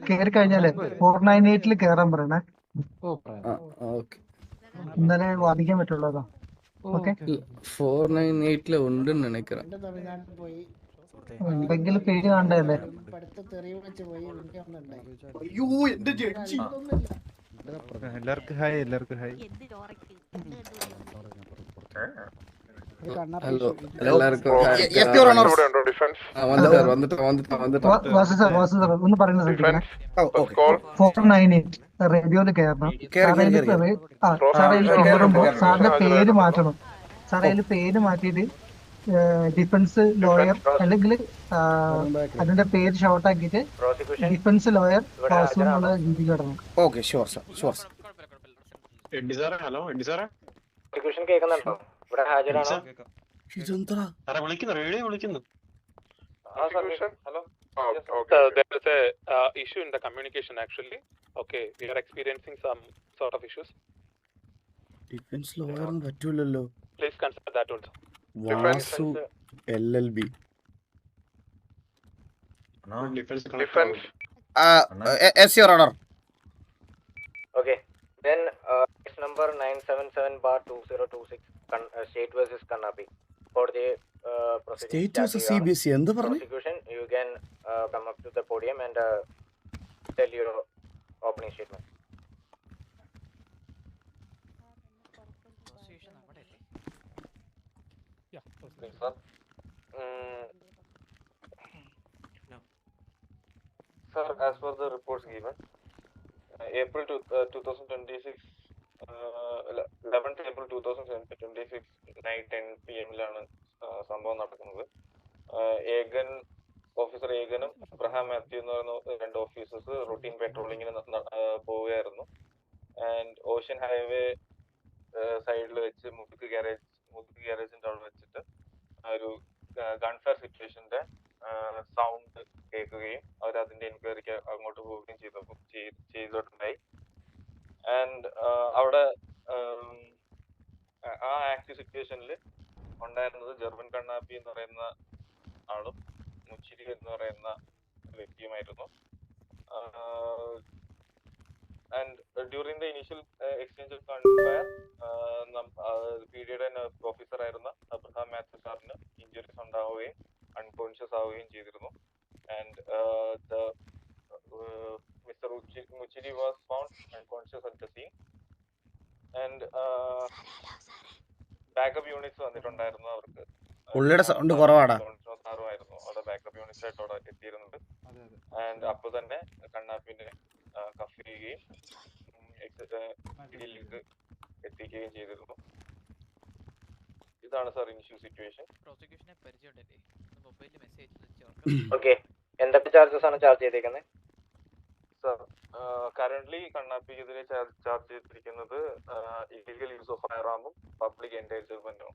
Speaker 8: കേറി കഴിഞ്ഞാലേ 498 കേറാൻ പറയണേ. ഇന്നലെ വാദിക്കാൻ പറ്റുള്ളൂ.
Speaker 9: 498 ഉണ്ടെന്ന് നിனைக்கிறேன்.
Speaker 8: എന്തെങ്കിലും പേര് കാണണ്ടല്ലേ?
Speaker 1: അയ്യോ എന്റെ ജഡ്ജി
Speaker 13: എല്ലാവർക്കും ഹായ് എല്ലാവർക്കും ഹായ്
Speaker 14: ഹലോ എല്ലാവർക്കും
Speaker 8: വാസു സാർ ഒന്ന് പറയുന്നത് ശ്രദ്ധിക്കണം. 498 റേഡിയോയിൽ കയറണം. സാറേ കയറുമ്പോ സാറിന്റെ പേര് മാറ്റണം. സാറേ അതിൽ പേര് മാറ്റിയിട്ട് ഡിഫൻസ് ലോയർ അല്ലെങ്കിൽ അതിന്റെ പേര് ഷോർട്ട് ആക്കിയിട്ട് ഡിഫൻസ് ലോയർ വാസു എന്നുള്ള രീതി കിടണം.
Speaker 1: Okay sure sir sure sir.
Speaker 11: Hello സാറേ
Speaker 3: കേൾക്കുന്നുണ്ടോ? ഇവിടെ ഹാജരാണോ?
Speaker 11: സാറേ വിളിക്കുന്നു, റേഡിയോ വിളിക്കുന്നു.
Speaker 3: ഹലോ.
Speaker 6: There is a issue in the communication actually. Okay, we are experiencing some sort of issues.
Speaker 1: Defence ലോയറിന് പറ്റൂലല്ലോ.
Speaker 6: Please consider that also.
Speaker 1: Vasu LLB. Yes, your honor.
Speaker 3: Okay. Then case number 977/2026 state versus Kannapi. For the
Speaker 1: State versus CBC എന്ത് പറഞ്ഞു?
Speaker 3: prosecution, you can come up to the podium and tell your opening statement.
Speaker 15: Sir, as per the reports given, April 2026, 11th April 2026 night 10 PM ലാണ് സംഭവം നടക്കുന്നത്. ഏഗൻ ഓഫീസർ ഏഗനും അബ്രഹാം മാത്യു എന്ന് പറയുന്ന രണ്ട് ഓഫീസേഴ്സ് റൂട്ടീൻ പെട്രോളിങ്ങിന് പോവുകയായിരുന്നു. ആൻഡ് ഓഷ്യൻ ഹൈവേ സൈഡിൽ വെച്ച് മുതുക്ക് ഗ്യാരേജിന്റെ അവിടെ വെച്ചിട്ട് ഒരു ഗൺഫയർ സിറ്റുവേഷന്റെ സൗണ്ട് കേൾക്കുകയും അവർ അതിന്റെ എൻക്വയറിക്ക് അങ്ങോട്ട് പോവുകയും ചെയ്തിട്ടുണ്ടായി. ആൻഡ് അവിടെ ആ ആക്റ്റീവ് സിറ്റുവേഷനിൽ ഉണ്ടായിരുന്നത് ജർവൻ കണ്ണാപ്പി എന്ന് പറയുന്ന ആളും മുച്ചിരി എന്ന് പറയുന്ന വ്യക്തിയുമായിരുന്നു. And during the initial exchange of gunfire PDയുടെ ഓഫീസർ ആയിരുന്ന അബ്രഹാം മാത്യു സാറിന് ഇഞ്ചുറീസ് ഉണ്ടാവുകയും അൺകോൺഷ്യസ് ആവുകയും ചെയ്തിരുന്നു. And mister Muchiri was found unconscious at the scene. And backup units വന്നിട്ടുണ്ടായിരുന്നു അവർക്ക്.
Speaker 1: പുള്ളിയുടെ സൗണ്ട് കുറവാടാ.
Speaker 15: സാറുമായിരുന്നു അവിടെ ബാക്കപ്പ് യൂണിറ്റ്സ് ആയിട്ട് അവിടെ എത്തിയിരുന്നത്. ആൻഡ് അപ്പൊ തന്നെ കണ്ണാപ്പിനെ കഫ് ചെയ്യുകയും ഇടിയിലേക്ക് എത്തിക്കുകയും ചെയ്തിരുന്നു. ഇതാണ് സാർ ഇനിഷ്യൽ സിറ്റുവേഷൻ.
Speaker 3: ഓക്കെ, എന്തൊക്കെ ചാർജസ് ആണ് ചാർജ് ചെയ്തേക്കുന്നത്?
Speaker 15: സാർ കറന്റ്ലി കണ്ണാപ്പിക്കെതിരെ ചാർജ് ചെയ്തിരിക്കുന്നത് ഇല്ലീഗൽ യൂസ് ഓഫ് ഫയർ ആർമും പബ്ലിക് എൻഡേഞ്ചർമെന്റും.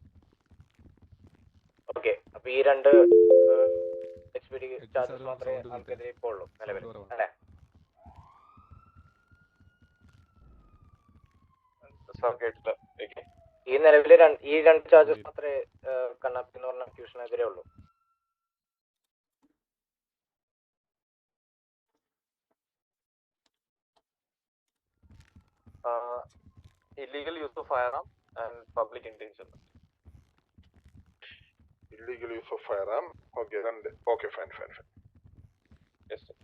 Speaker 3: ഓക്കെ, അപ്പൊ ഈ രണ്ട് എക്സ്പീഡി ചാർജസ് മാത്രമേ നമുക്കെതിരെ ഇപ്പോൾ ഉള്ളൂ നിലവിൽ, അല്ലേ?
Speaker 15: സാർ കേട്ടില്ല.
Speaker 3: ഈ നിലവിൽ ഈ രണ്ട് ചാർജസ് മാത്രമേ കണ്ണാപ്പി എന്ന് പറഞ്ഞ അക്യൂഷനെതിരെ ഉള്ളൂ.
Speaker 15: Illegal use of firearm and public endangerment.
Speaker 4: Illegal use of firearm. Okay, then okay, fine.
Speaker 15: Yes, sir.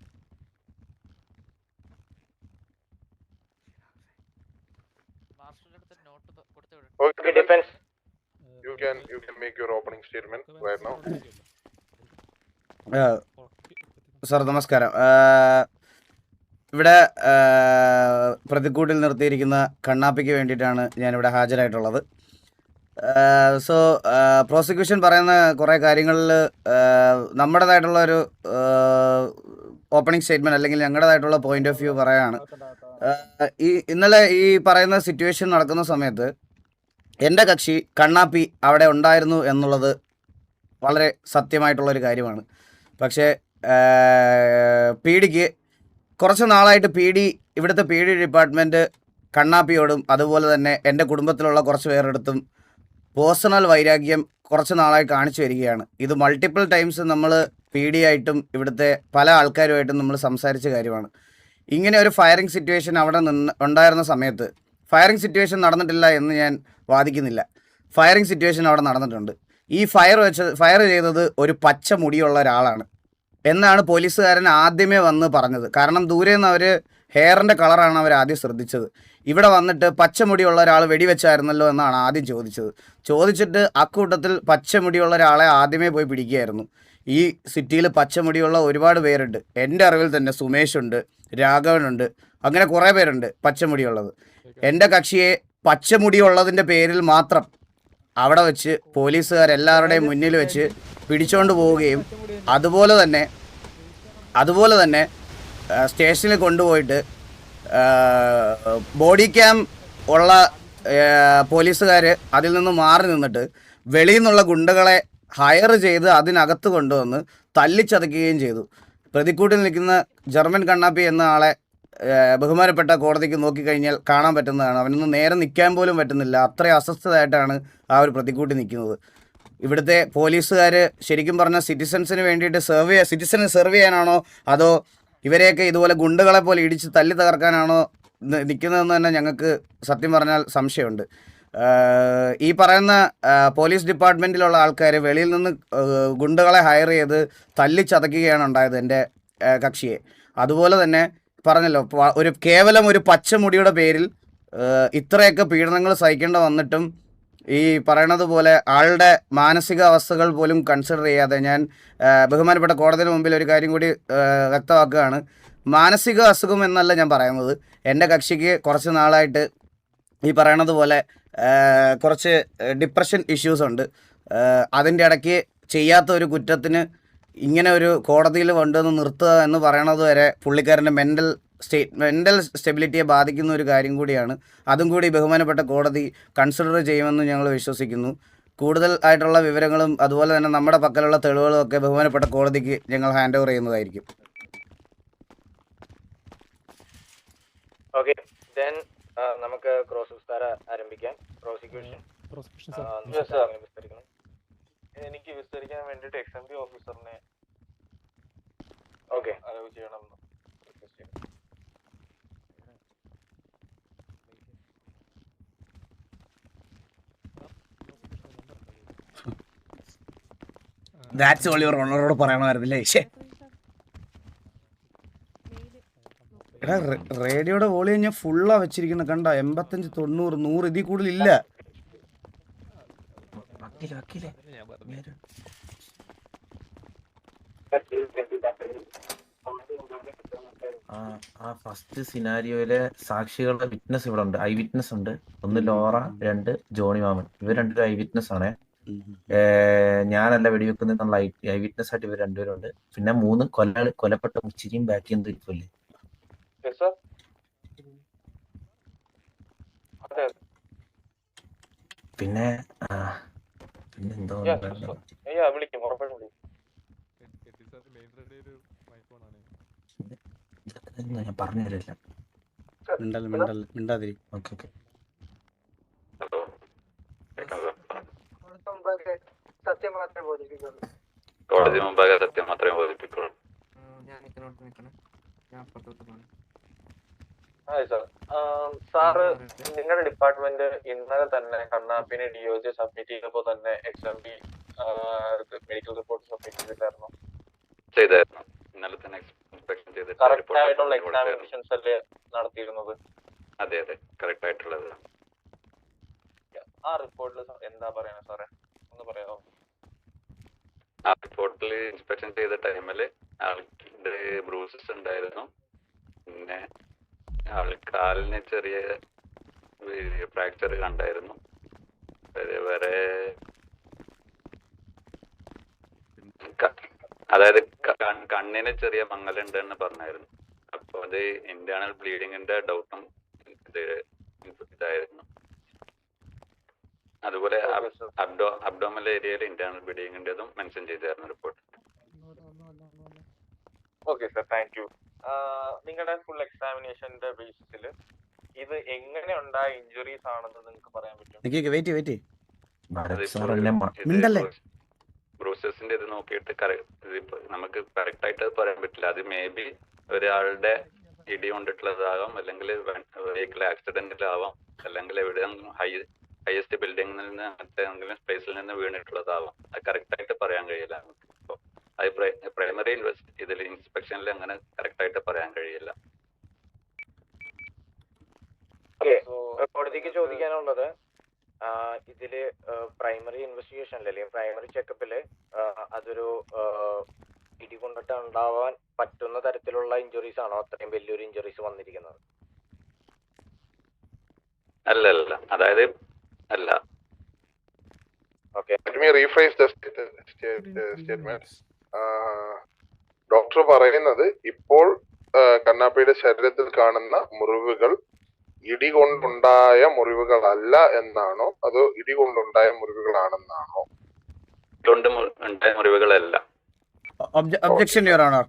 Speaker 4: Okay,
Speaker 3: defense.
Speaker 4: You can make your opening statement right now.
Speaker 1: Sir നമസ്കാരം. ഇവിടെ പ്രതിക്കൂട്ടിൽ നിർത്തിയിരിക്കുന്ന കണ്ണാപ്പിക്ക് വേണ്ടിയിട്ടാണ് ഞാനിവിടെ ഹാജരായിട്ടുള്ളത്. സോ പ്രോസിക്യൂഷൻ പറയുന്ന കുറേ കാര്യങ്ങളിൽ നമ്മുടേതായിട്ടുള്ള ഒരു ഓപ്പണിംഗ് സ്റ്റേറ്റ്മെൻറ്റ് അല്ലെങ്കിൽ ഞങ്ങളുടേതായിട്ടുള്ള പോയിന്റ് ഓഫ് വ്യൂ പറയുകയാണ്. ഇന്നലെ ഈ പറയുന്ന സിറ്റുവേഷൻ നടക്കുന്ന സമയത്ത് എൻ്റെ കക്ഷി കണ്ണാപ്പി അവിടെ ഉണ്ടായിരുന്നു എന്നുള്ളത് വളരെ സത്യമായിട്ടുള്ളൊരു കാര്യമാണ്. പക്ഷേ PDക്ക് കുറച്ച് നാളായിട്ട് ഇവിടുത്തെ PD ഡിപ്പാർട്ട്മെൻറ്റ് കണ്ണാപ്പിയോടും അതുപോലെ തന്നെ എൻ്റെ കുടുംബത്തിലുള്ള കുറച്ച് പേരെടുത്തും പേഴ്സണൽ വൈരാഗ്യം കുറച്ച് നാളായി കാണിച്ചു വരികയാണ്. ഇത് മൾട്ടിപ്പിൾ ടൈംസ് നമ്മൾ PD ആയിട്ടും ഇവിടുത്തെ പല ആൾക്കാരുമായിട്ടും നമ്മൾ സംസാരിച്ച കാര്യമാണ്. ഇങ്ങനെ ഒരു ഫയറിംഗ് സിറ്റുവേഷൻ അവിടെ ഉണ്ടായിരുന്ന സമയത്ത് ഫയറിംഗ് നടന്നിട്ടില്ല എന്ന് ഞാൻ വാദിക്കുന്നില്ല. ഫയറിംഗ് സിറ്റുവേഷൻ അവിടെ നടന്നിട്ടുണ്ട്. ഈ ഫയർ ചെയ്തത് ഒരു പച്ച മുടിയുള്ള ഒരാളാണ്. എന്നാണ് പോലീസുകാരൻ ആദ്യമേ വന്ന് പറഞ്ഞത്. കാരണം ദൂരെ നിന്ന് അവർ ഹെയറിൻ്റെ കളറാണ് അവർ ആദ്യം ശ്രദ്ധിച്ചത്. ഇവിടെ വന്നിട്ട് പച്ചമുടിയുള്ള ഒരാൾ വെടിവെച്ചായിരുന്നല്ലോ എന്നാണ് ആദ്യം ചോദിച്ചിട്ട് അക്കൂട്ടത്തിൽ പച്ചമുടിയുള്ള ഒരാളെ ആദ്യമേ പോയി പിടിക്കുകയായിരുന്നു. ഈ സിറ്റിയിൽ പച്ചമുടിയുള്ള ഒരുപാട് പേരുണ്ട്. എൻ്റെ അറിവിൽ തന്നെ സുമേഷുണ്ട്, രാഘവനുണ്ട്, അങ്ങനെ കുറേ പേരുണ്ട് പച്ചമുടിയുള്ളത്. എൻ്റെ കക്ഷിയെ പച്ചമുടിയുള്ളതിൻ്റെ പേരിൽ മാത്രം അവിടെ വെച്ച് പോലീസുകാരെല്ലാവരുടെയും മുന്നിൽ വെച്ച് പിടിച്ചോണ്ട് പോവുകയും അതുപോലെ തന്നെ സ്റ്റേഷനിൽ കൊണ്ടുപോയിട്ട് ബോഡി ക്യാം ഉള്ള പോലീസുകാർ അതിൽ നിന്ന് മാറി നിന്നിട്ട് വെളിയിൽ നിന്നുള്ള ഗുണ്ടകളെ ഹയർ ചെയ്ത് അതിനകത്ത് കൊണ്ടുവന്ന് തല്ലിച്ചതയ്ക്കുകയും ചെയ്തു. പ്രതിക്കൂട്ടിൽ നിൽക്കുന്ന ജർമ്മൻ കണ്ണാപ്പി എന്ന ആളെ ബഹുമാനപ്പെട്ട കോടതിക്ക് നോക്കിക്കഴിഞ്ഞാൽ കാണാൻ പറ്റുന്നതാണ്. അവനൊന്ന് നേരെ നിൽക്കാൻ പോലും പറ്റുന്നില്ല. അത്രയും അസ്വസ്ഥതായിട്ടാണ് ആ ഒരു പ്രതിക്കൂട്ടി നിൽക്കുന്നത്. ഇവിടുത്തെ പോലീസുകാർ ശരിക്കും പറഞ്ഞാൽ സിറ്റിസൻസിന് വേണ്ടിയിട്ട് സിറ്റിസനെ സെർവ് ചെയ്യാനാണോ അതോ ഇവരെയൊക്കെ ഇതുപോലെ ഗുണ്ടകളെ പോലെ ഇടിച്ച് തല്ലി തകർക്കാനാണോ നിൽക്കുന്നതെന്ന് തന്നെ ഞങ്ങൾക്ക് സത്യം പറഞ്ഞാൽ സംശയമുണ്ട്. ഈ പറയുന്ന പോലീസ് ഡിപ്പാർട്ട്മെൻറ്റിലുള്ള ആൾക്കാർ വെളിയിൽ നിന്ന് ഗുണ്ടകളെ ഹയർ ചെയ്ത് തല്ലിച്ചതയ്ക്കുകയാണ് ഉണ്ടായത് എൻ്റെ കക്ഷിയെ. അതുപോലെ തന്നെ പറഞ്ഞല്ലോ, കേവലം ഒരു പച്ചമുടിയുടെ പേരിൽ ഇത്രയൊക്കെ പീഡനങ്ങൾ സഹിക്കേണ്ട വന്നിട്ടും ഈ പറയണത് പോലെ ആളുടെ മാനസികാവസ്ഥകൾ പോലും കൺസിഡർ ചെയ്യാതെ ഞാൻ ബഹുമാനപ്പെട്ട കോടതിയുടെ മുമ്പിൽ ഒരു കാര്യം കൂടി വ്യക്തമാക്കുകയാണ്. മാനസിക അസുഖം എന്നല്ല ഞാൻ പറയുന്നത്. എൻ്റെ കക്ഷിക്ക് കുറച്ച് നാളായിട്ട് ഈ പറയണത് പോലെ കുറച്ച് ഡിപ്രഷൻ ഇഷ്യൂസ് ഉണ്ട്. അതിൻ്റെ ഇടയ്ക്ക് ചെയ്യാത്ത ഒരു കുറ്റത്തിന് ഇങ്ങനെ ഒരു കോടതിയിൽ കൊണ്ടുവന്ന് നിർത്തുക എന്ന് പറയണത് വരെ പുള്ളിക്കാരൻ്റെ മെൻ്റൽ സ്റ്റെബിലിറ്റിയെ ബാധിക്കുന്ന ഒരു കാര്യം കൂടിയാണ്. അതും കൂടി ബഹുമാനപ്പെട്ട കോടതി കൺസിഡർ ചെയ്യുമെന്ന് ഞങ്ങൾ വിശ്വസിക്കുന്നു. കൂടുതൽ ആയിട്ടുള്ള വിവരങ്ങളും അതുപോലെ തന്നെ നമ്മുടെ പക്കലുള്ള തെളിവുകളും ഒക്കെ ബഹുമാനപ്പെട്ട കോടതിക്ക് ഞങ്ങൾ ഹാൻഡ് ഓവർ ചെയ്യുന്നതായിരിക്കും.
Speaker 3: ഓക്കെ, ദെൻ നമുക്ക് ക്രോസ് വിസ്താര ആരംഭിക്കാം. പ്രോസിക്യൂഷൻ
Speaker 15: എനിക്ക് വിസ്തരിക്കാൻ വേണ്ടിയിട്ട് XMP ഓഫീസറിനെ
Speaker 3: ഓക്കെ
Speaker 15: അലവ് ചെയ്യണം.
Speaker 1: ദാറ്റ്സ് ഓൾ യുവർ ഓണറോട് പറയണമായിരുന്നില്ലേ? എടാ റേഡിയോയുടെ വോളിയം ഞാൻ ഫുള്ളാ വെച്ചിരിക്കുന്നത് കണ്ട. 85, 90, 100 ഇതിൽ കൂടുതലില്ല.
Speaker 2: ആ ഫസ്റ്റ് സിനാരിയോയിലെ സാക്ഷികളുടെ വിറ്റ്നസ് ഇവിടെ ഉണ്ട്. ഐ വിറ്റ്നസ് ഉണ്ട്. ഒന്ന് ലോറ, 2 ജോണി മാമൻ. ഇവർ രണ്ടുപേരും ഐ വിറ്റ്നസ് ആണ്. ഞാനല്ല വെടിവെക്കുന്ന ഐ വിറ്റ്നസ് ആയിട്ട് ഇവർ രണ്ടുപേരും ഉണ്ട്. പിന്നെ 3 കൊലപ്പെട്ട മുച്ചിരിയും ബാക്കി എന്ത് ഇരിക്കില്ലേ. പിന്നെ പിന്നെന്തോ
Speaker 15: വിളിക്കും, ഉറപ്പായിട്ടും വിളിക്കും.
Speaker 2: ഞാൻ പറഞ്ഞു തരില്ല.
Speaker 1: മിണ്ടാതിരി.
Speaker 2: Okay okay.
Speaker 5: കോടതി മുമ്പാകെ സത്യം മാത്രമേ ബോധിപ്പിക്കുള്ളൂ.
Speaker 15: സാറ് നിങ്ങളുടെ ഡിപ്പാർട്ട്മെന്റ് ഇന്നലെ തന്നെ കണ്ണാപ്പിനെ DOJ സബ്മിറ്റ് ചെയ്തപ്പോ തന്നെ XMP മെഡിക്കൽ റിപ്പോർട്ട് സബ്മിറ്റ് ചെയ്തിട്ടായിരുന്നു.
Speaker 5: ചെയ്തായിരുന്നു. ഇന്നലെ തന്നെ ഇൻസ്പെക്ഷൻ ചെയ്തിട്ട്
Speaker 15: കറക്റ്റ് ആയിട്ടുള്ള എക്സാമിനേഷൻസ് അല്ലേ നടത്തിയിരുന്നത്?
Speaker 5: അതെ അതെ, കറക്റ്റ് ആയിട്ടുള്ളത്.
Speaker 15: ആ റിപ്പോർട്ടിൽ എന്താ പറയാ സാറേ, ഒന്ന് പറയാമോ?
Speaker 5: ആ റിപ്പോർട്ടിൽ ഇൻസ്പെക്ഷൻ ചെയ്ത ടൈമിൽ ആൾക്ക് ബ്രൂസസ് ഉണ്ടായിരുന്നു. പിന്നെ കാലിന് ചെറിയ ഫ്രാക്ചർ കണ്ടായിരുന്നു. വേറെ അതായത് കണ്ണിന് ചെറിയ മങ്ങലുണ്ടെന്ന് പറഞ്ഞായിരുന്നു. അപ്പൊ അത് ഇന്റേണൽ ബ്ലീഡിങ്ങിന്റെ ഡൗട്ടും ഇതായിരുന്നു. അതുപോലെ അബ്ഡോമൽ ഏരിയയിൽ ഇന്റേണൽ ബ്ലീഡിങ്ങിന്റെതും മെൻഷൻ ചെയ്തായിരുന്നു report.
Speaker 15: Okay sir, thank you. നിങ്ങളുടെ ഫുൾ എക്സാമിനേഷന്റെ ബേസിസിൽ ഇത് എങ്ങനെ ഉണ്ടായ ഇഞ്ചുറീസ് ആണെന്ന് നിങ്ങൾക്ക് പറയാൻ പറ്റും?
Speaker 1: വെയിറ്റ്
Speaker 5: ബ്രൂസസിന്റെ ഇത് നോക്കിയിട്ട് നമുക്ക് കറക്റ്റ് ആയിട്ട് പറയാൻ പറ്റില്ല. അത് മേ ബി ഒരാളുടെ ഇടി കൊണ്ടിട്ടുള്ളതാകാം, അല്ലെങ്കിൽ വെഹിക്കിൾ ആക്സിഡന്റിലാവാം, അല്ലെങ്കിൽ എവിടെയെങ്കിലും ഹയസ്റ്റ് ബിൽഡിങ്ങിൽ നിന്ന് മറ്റേതെങ്കിലും സ്പേസിൽ നിന്ന് വീണിട്ടുള്ളതാവാം. അത് കറക്റ്റ് ആയിട്ട് പറയാൻ കഴിയില്ല നമുക്ക്. അത് പ്രൈമറി ഇതിൽ ഇൻസ്പെക്ഷനിൽ അങ്ങനെ കറക്റ്റ് ആയിട്ട് പറയാൻ കഴിയില്ല.
Speaker 3: കോടതിക്ക് ചോദിക്കാനുള്ളത്, ഇതില് പ്രൈമറി ഇൻവെസ്റ്റിഗേഷനിൽ അല്ലെങ്കിൽ പ്രൈമറി ചെക്കപ്പില് അതൊരു ഇടികൊണ്ടിട്ട് ഉണ്ടാവാൻ പറ്റുന്ന തരത്തിലുള്ള ഇഞ്ചുറീസ് ആണോ അത്രയും വലിയൊരു ഇഞ്ചുറീസ് വന്നിരിക്കുന്നത്?
Speaker 5: അല്ല, അതായത് അല്ല.
Speaker 4: ഡോക്ടർ പറയുന്നത് ഇപ്പോൾ കണ്ണാപ്പിയുടെ ശരീരത്തിൽ കാണുന്ന മുറിവുകൾ ഇടികൊണ്ടുണ്ടായ മുറിവുകളല്ല എന്നാണോ അതോ ഇടികൊണ്ടുണ്ടായ മുറിവുകളാണെന്നാണോ?
Speaker 5: ഉണ്ടായ മുറിവുകളല്ല.
Speaker 1: Objection your honour.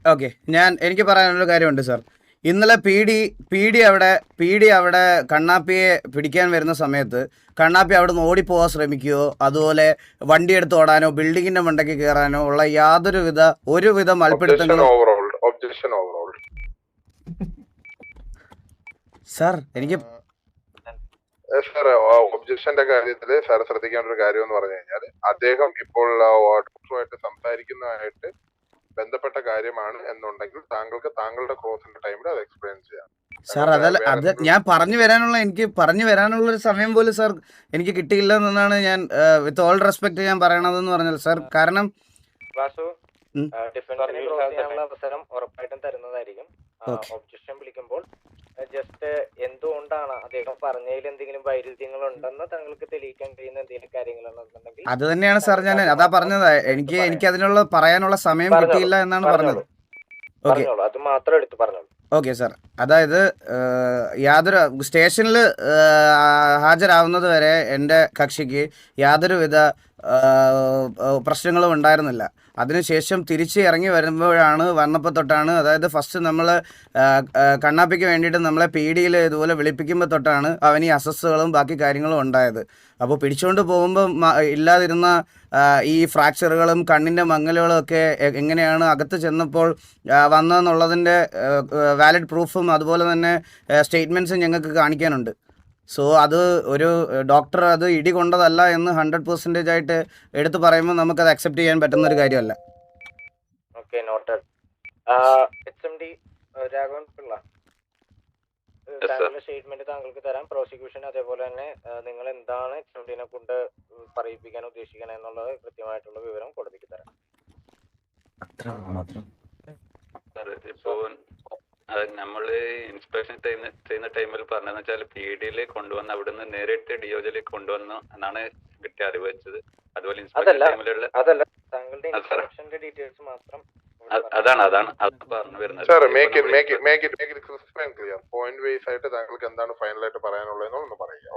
Speaker 1: ഓക്കെ, എനിക്ക് പറയാനുള്ള കാര്യമുണ്ട് സാർ. ഇന്നലെ പി ഡി അവിടെ കണ്ണാപ്പിയെ പിടിക്കാൻ വരുന്ന സമയത്ത് കണ്ണാപ്പി അവിടെ നിന്ന് ഓടിപ്പോകാൻ ശ്രമിക്കുകയോ അതുപോലെ വണ്ടി എടുത്ത് ഓടാനോ ബിൽഡിങ്ങിന്റെ മണ്ടയ്ക്ക് കയറാനോ ഉള്ള ഒരുവിധ മൽപ്പിടുത്തങ്ങളും സാർ എനിക്ക്
Speaker 4: സാർ ഒബ്ജക്ഷന്റെ കാര്യത്തില് സാർ ശ്രദ്ധിക്കേണ്ട ഒരു കാര്യം എന്ന് പറഞ്ഞു കഴിഞ്ഞാൽ അദ്ദേഹം ഇപ്പോൾ ഡോക്ടറുമായിട്ട് സംസാരിക്കുന്നതായിട്ട് ബന്ധപ്പെട്ട കാര്യമാണ് എന്നുണ്ടെങ്കിൽ താങ്കൾക്ക് താങ്കളുടെ ക്രോസിന്റെ ടൈമിൽ അത് എക്സ്പ്ലെയിൻ ചെയ്യാം.
Speaker 1: സാർ അത് ഞാൻ എനിക്ക് പറഞ്ഞു വരാനുള്ള ഒരു സമയം പോലും സാർ എനിക്ക് കിട്ടിയില്ല എന്നാണ് ഞാൻ വിത്ത് ഓൾ റെസ്പെക്ട് ഞാൻ പറയണതെന്ന് പറഞ്ഞാൽ സാർ. കാരണം
Speaker 3: അവസരം ഉറപ്പായിട്ടും തരുന്നതായിരിക്കും. ഒബ്ജക്ഷൻ വിളിക്കുമ്പോൾ ജസ്റ്റ് എന്തുകൊണ്ടാണ് അദ്ദേഹം പറഞ്ഞതിൽ എന്തെങ്കിലും വൈരുദ്ധ്യങ്ങൾ ഉണ്ടെന്ന് താങ്കൾക്ക് തെളിയിക്കാൻ കഴിയുന്ന എന്തെങ്കിലും കാര്യങ്ങളുണ്ടെന്നുണ്ടെങ്കിൽ
Speaker 1: അത് തന്നെയാണ് സാർ ഞാൻ അതാ പറഞ്ഞത്. എനിക്ക് അതിനുള്ള പറയാനുള്ള സമയം കിട്ടിയില്ല എന്നാണ് പറഞ്ഞത്. ഓക്കെ,
Speaker 3: അത് മാത്രം എടുത്ത് പറഞ്ഞോളൂ.
Speaker 1: ഓക്കെ സാർ, അതായത് യാതൊരു സ്റ്റേഷനിൽ ഹാജരാവുന്നത് വരെ എൻ്റെ കക്ഷിക്ക് യാതൊരുവിധ പ്രശ്നങ്ങളും ഉണ്ടായിരുന്നില്ല. അതിനുശേഷം തിരിച്ച് ഇറങ്ങി വന്നപ്പോൾ തൊട്ടാണ്, അതായത് ഫസ്റ്റ് നമ്മൾ കണ്ണാപ്പിക്ക് വേണ്ടിയിട്ട് നമ്മളെ പി ഡിയിൽ ഇതുപോലെ വിളിപ്പിക്കുമ്പോൾ തൊട്ടാണ് അവന് ഈ അസസ്സുകളും ബാക്കി കാര്യങ്ങളും ഉണ്ടായത്. അപ്പോൾ പിടിച്ചുകൊണ്ട് പോകുമ്പോൾ ഇല്ലാതിരുന്ന ഈ ഫ്രാക്ചറുകളും കണ്ണിൻ്റെ മങ്ങലുകളും ഒക്കെ എങ്ങനെയാണ് അകത്ത് ചെന്നപ്പോൾ വന്നതെന്നുള്ളതിൻ്റെ വാലിഡ് പ്രൂഫും അതുപോലെ തന്നെ സ്റ്റേറ്റ്മെൻറ്റ്സും ഞങ്ങൾക്ക് കാണിക്കാനുണ്ട്. സോ അത് ഒരു ഡോക്ടർ അത് ഇടി കൊണ്ടതല്ല എന്ന് 100% ആയിട്ട് എടുത്തു പറയുമ്പോൾ നമുക്കത് അക്സെപ്റ്റ് ചെയ്യാൻ പറ്റുന്ന ഒരു കാര്യമല്ല.
Speaker 3: Okay, noted. HMD Raghavan Pillai, താങ്കളുടെ സ്റ്റേറ്റ്മെന്റ് താങ്കൾക്ക് തരാം. പ്രോസിക്യൂഷൻ അതേപോലെ തന്നെ നിങ്ങൾ എന്താണ് HMDനെ കൊണ്ട് പറയിപ്പിക്കാൻ ഉദ്ദേശിക്കണം എന്നുള്ളത് കൃത്യമായിട്ടുള്ള വിവരം കോടതിക്ക് തരാം.
Speaker 5: ഇപ്പോ നമ്മള് ഇൻസ്പെക്ഷൻ ചെയ്യുന്ന ടൈമിൽ പറഞ്ഞതെന്ന് വെച്ചാൽ പി ഡിയിൽ കൊണ്ടുവന്ന് അവിടുന്ന് നേരിട്ട് ഡിഒജിലേക്ക് കൊണ്ടുവന്നു എന്നാണ് കിട്ടിയ അറിവ് വെച്ചത്. അതുപോലെ ഇൻസ്പെക്ഷൻ ടൈമിലുള്ള അതാണ് പറഞ്ഞു വരുന്നത്.
Speaker 4: താങ്കൾക്ക് എന്താണ് ഫൈനലായിട്ട് പറയാനുള്ളതെന്ന് പറയുക.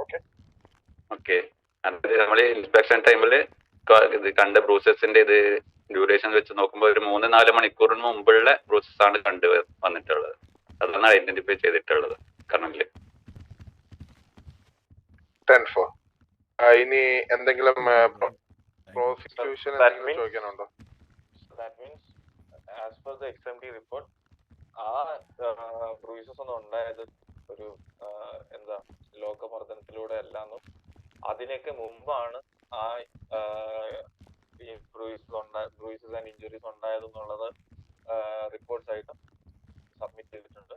Speaker 5: ഓക്കെ, നമ്മള് ഇൻസ്പെക്ഷൻ ടൈമില് ഇത് കണ്ട ബ്രൂസസിന്റെ ഇത് ഡ്യൂറേഷൻ വെച്ച് നോക്കുമ്പോൾ ഒരു 3-4 മണിക്കൂറിന് മുമ്പുള്ള ബ്രൂസസ് ആണ് കണ്ടു വന്നിട്ടുള്ളത്. അതാണ് ഐഡന്റിഫൈ ചെയ്തിട്ടുള്ളത് കറന്റ്ലി.
Speaker 4: ഇനി എന്തെങ്കിലും പ്രോസിക്യൂഷൻ ചോദിക്കാനുണ്ടോ?
Speaker 15: As per the XMD report ആ ബ്രൂസസ് ഒന്നും ഉണ്ടായത് ഒരു ലോകമർദ്ദനത്തിലൂടെ അല്ലാന്നും അതിനൊക്കെ മുമ്പാണ് ആ ബ്രൂസസ് ആൻഡ് ഇഞ്ചുറീസ് ഉണ്ടായതെന്നുള്ളത് റിപ്പോർട്ട്സ് ആയിട്ട് സബ്മിറ്റ് ചെയ്തിട്ടുണ്ട്.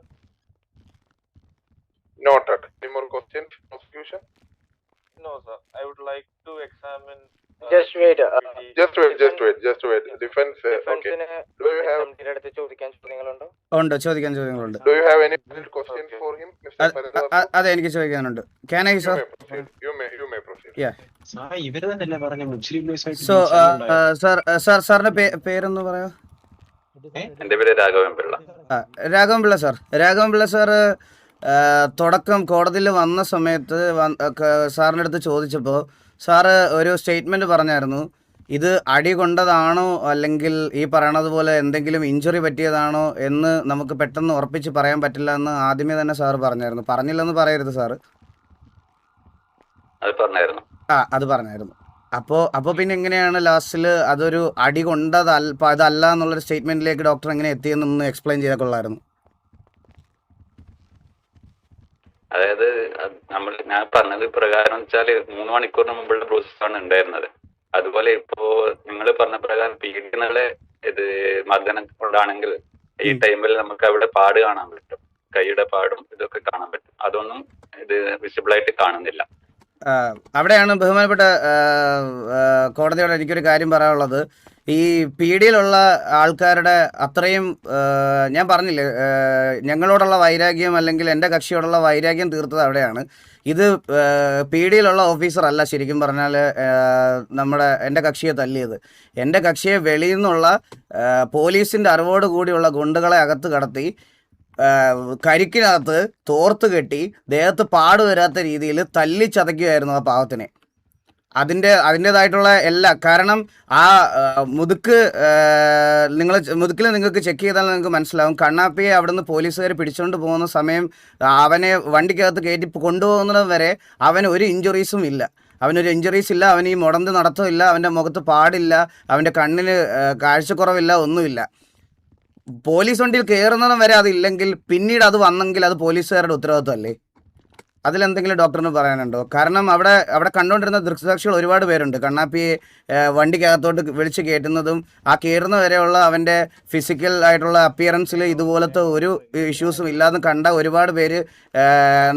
Speaker 4: Noted. Any more questions, prosecution?
Speaker 15: No, sir. I would like to examine.
Speaker 3: Just wait.
Speaker 4: Just wait. Defense. Okay. Do you have?
Speaker 1: ചോദിക്കാൻ ചോദ്യങ്ങളുണ്ട്.
Speaker 4: Do you have any questions for him, Mr. Paradhasu?
Speaker 1: അതെ, എനിക്ക് ചോദിക്കാനുണ്ട്. Can I, sir?
Speaker 4: You may proceed.
Speaker 1: Yeah.
Speaker 11: ഇവര് തന്നെയല്ലേ പറഞ്ഞ മുസ്ലിം
Speaker 1: സോ സാറിന്റെ പേരൊന്ന് പറയാ.
Speaker 5: എന്റെ പേര് രാഘവൻ പിള്ള. രാഘവൻ പിള്ള സാർ തുടക്കം കോടതിയിൽ വന്ന സമയത്ത് സാറിൻ്റെ അടുത്ത് ചോദിച്ചപ്പോൾ സാറ് ഒരു സ്റ്റേറ്റ്മെന്റ് പറഞ്ഞായിരുന്നു, ഇത് അടി കൊണ്ടതാണോ അല്ലെങ്കിൽ ഈ പറയണത് പോലെ എന്തെങ്കിലും ഇഞ്ചുറി പറ്റിയതാണോ എന്ന് നമുക്ക് പെട്ടെന്ന് ഉറപ്പിച്ച് പറയാൻ പറ്റില്ല എന്ന് ആദ്യമേ തന്നെ സാറ് പറഞ്ഞായിരുന്നു. പറഞ്ഞില്ലെന്ന് പറയരുത് സാറ്. അത് പറഞ്ഞായിരുന്നു. അപ്പോൾ പിന്നെ എങ്ങനെയാണ് ലാസ്റ്റിൽ അതൊരു അടി അതല്ല എന്നുള്ളൊരു സ്റ്റേറ്റ്മെന്റിലേക്ക് ഡോക്ടർ എങ്ങനെ എത്തിയെന്നൊന്ന് എക്സ്പ്ലെയിൻ ചെയ്താൽ കൊള്ളായിരുന്നു. അതായത് ഞാൻ പറഞ്ഞത് പ്രകാരം വെച്ചാല് 3 മണിക്കൂറിന് മുമ്പുള്ള പ്രോസസ് ആണ് ഉണ്ടായിരുന്നത്. അതുപോലെ ഇപ്പോ നിങ്ങൾ പറഞ്ഞ പ്രകാരം പീഡനങ്ങളെ ഇത് മർദ്ദനം കൊണ്ടാണെങ്കിൽ ഈ ടൈമിൽ നമുക്ക് അവിടെ പാട് കാണാൻ പറ്റും, കൈയുടെ പാടും ഇതൊക്കെ കാണാൻ പറ്റും. അതൊന്നും ഇത് വിസിബിൾ ആയിട്ട് കാണുന്നില്ല.
Speaker 1: അവിടെയാണ് ബഹുമാനപ്പെട്ട കോടതിയോട് എനിക്കൊരു കാര്യം പറയാനുള്ളത്. ഈ പീഡിയിലുള്ള ആൾക്കാരുടെ അത്രയും ഞാൻ പറഞ്ഞില്ലേ, ഞങ്ങളോടുള്ള വൈരാഗ്യം അല്ലെങ്കിൽ എൻ്റെ കക്ഷിയോടുള്ള വൈരാഗ്യം തീർത്തത് അവിടെയാണ്. ഇത് പീഡിയിലുള്ള ഓഫീസർ അല്ല ശരിക്കും പറഞ്ഞാൽ എൻ്റെ കക്ഷിയെ തല്ലിയത്. എൻ്റെ കക്ഷിയെ വെളിയിൽ നിന്നുള്ള പോലീസിൻ്റെ അറിവോട് കൂടിയുള്ള ഗുണ്ടുകളെ അകത്ത് കടത്തി കരിക്കിനകത്ത് തോർത്ത് കെട്ടി ദേഹത്ത് പാട് വരാത്ത രീതിയിൽ തല്ലി ചതയ്ക്കുകയായിരുന്നു ആ പാവത്തിനെ. അതിൻ്റേതായിട്ടുള്ള എല്ലാ കാരണം ആ മുതുക്കിൽ നിങ്ങൾക്ക് ചെക്ക് ചെയ്താൽ നിങ്ങൾക്ക് മനസ്സിലാവും. കണ്ണാപ്പിയെ അവിടെ നിന്ന് പോലീസുകാർ പിടിച്ചുകൊണ്ട് പോകുന്ന സമയം അവനെ വണ്ടിക്കകത്ത് കയറ്റി കൊണ്ടുപോകുന്നത് വരെ അവന് ഒരു ഇഞ്ചുറീസും ഇല്ല. അവനൊരു ഇഞ്ചുറീസ് ഇല്ല, അവന് ഈ മുടന്ത് നടത്തമില്ല, അവൻ്റെ മുഖത്ത് പാടില്ല, അവൻ്റെ കണ്ണിന് കാഴ്ചക്കുറവില്ല, ഒന്നുമില്ല. പോലീസ് വണ്ടിയിൽ കയറുന്നതും വരെ അതില്ലെങ്കിൽ പിന്നീട് അത് വന്നെങ്കിൽ അത് പോലീസുകാരുടെ ഉത്തരവാദിത്വമല്ലേ? അതിലെന്തെങ്കിലും ഡോക്ടറിന് പറയാനുണ്ടോ? കാരണം അവിടെ കണ്ടുകൊണ്ടിരുന്ന ദൃക്സാക്ഷികൾ ഒരുപാട് പേരുണ്ട്. കണ്ണാപ്പിയെ വണ്ടിക്കകത്തോട്ട് വിളിച്ച് കയറ്റുന്നതും ആ കയറുന്ന വരെയുള്ള അവൻ്റെ ഫിസിക്കൽ ആയിട്ടുള്ള അപ്പിയറൻസിൽ ഇതുപോലത്തെ ഒരു ഇഷ്യൂസും ഇല്ലാതെ കണ്ട ഒരുപാട് പേര്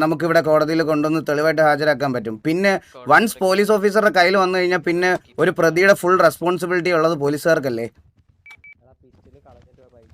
Speaker 1: നമുക്കിവിടെ കോടതിയിൽ കൊണ്ടുവന്ന് തെളിവായിട്ട് ഹാജരാക്കാൻ പറ്റും. പിന്നെ വൺസ് പോലീസ് ഓഫീസറുടെ കയ്യിൽ വന്നു കഴിഞ്ഞാൽ പിന്നെ ഒരു പ്രതിയുടെ ഫുൾ റെസ്പോൺസിബിലിറ്റി ഉള്ളത് പോലീസുകാർക്കല്ലേ?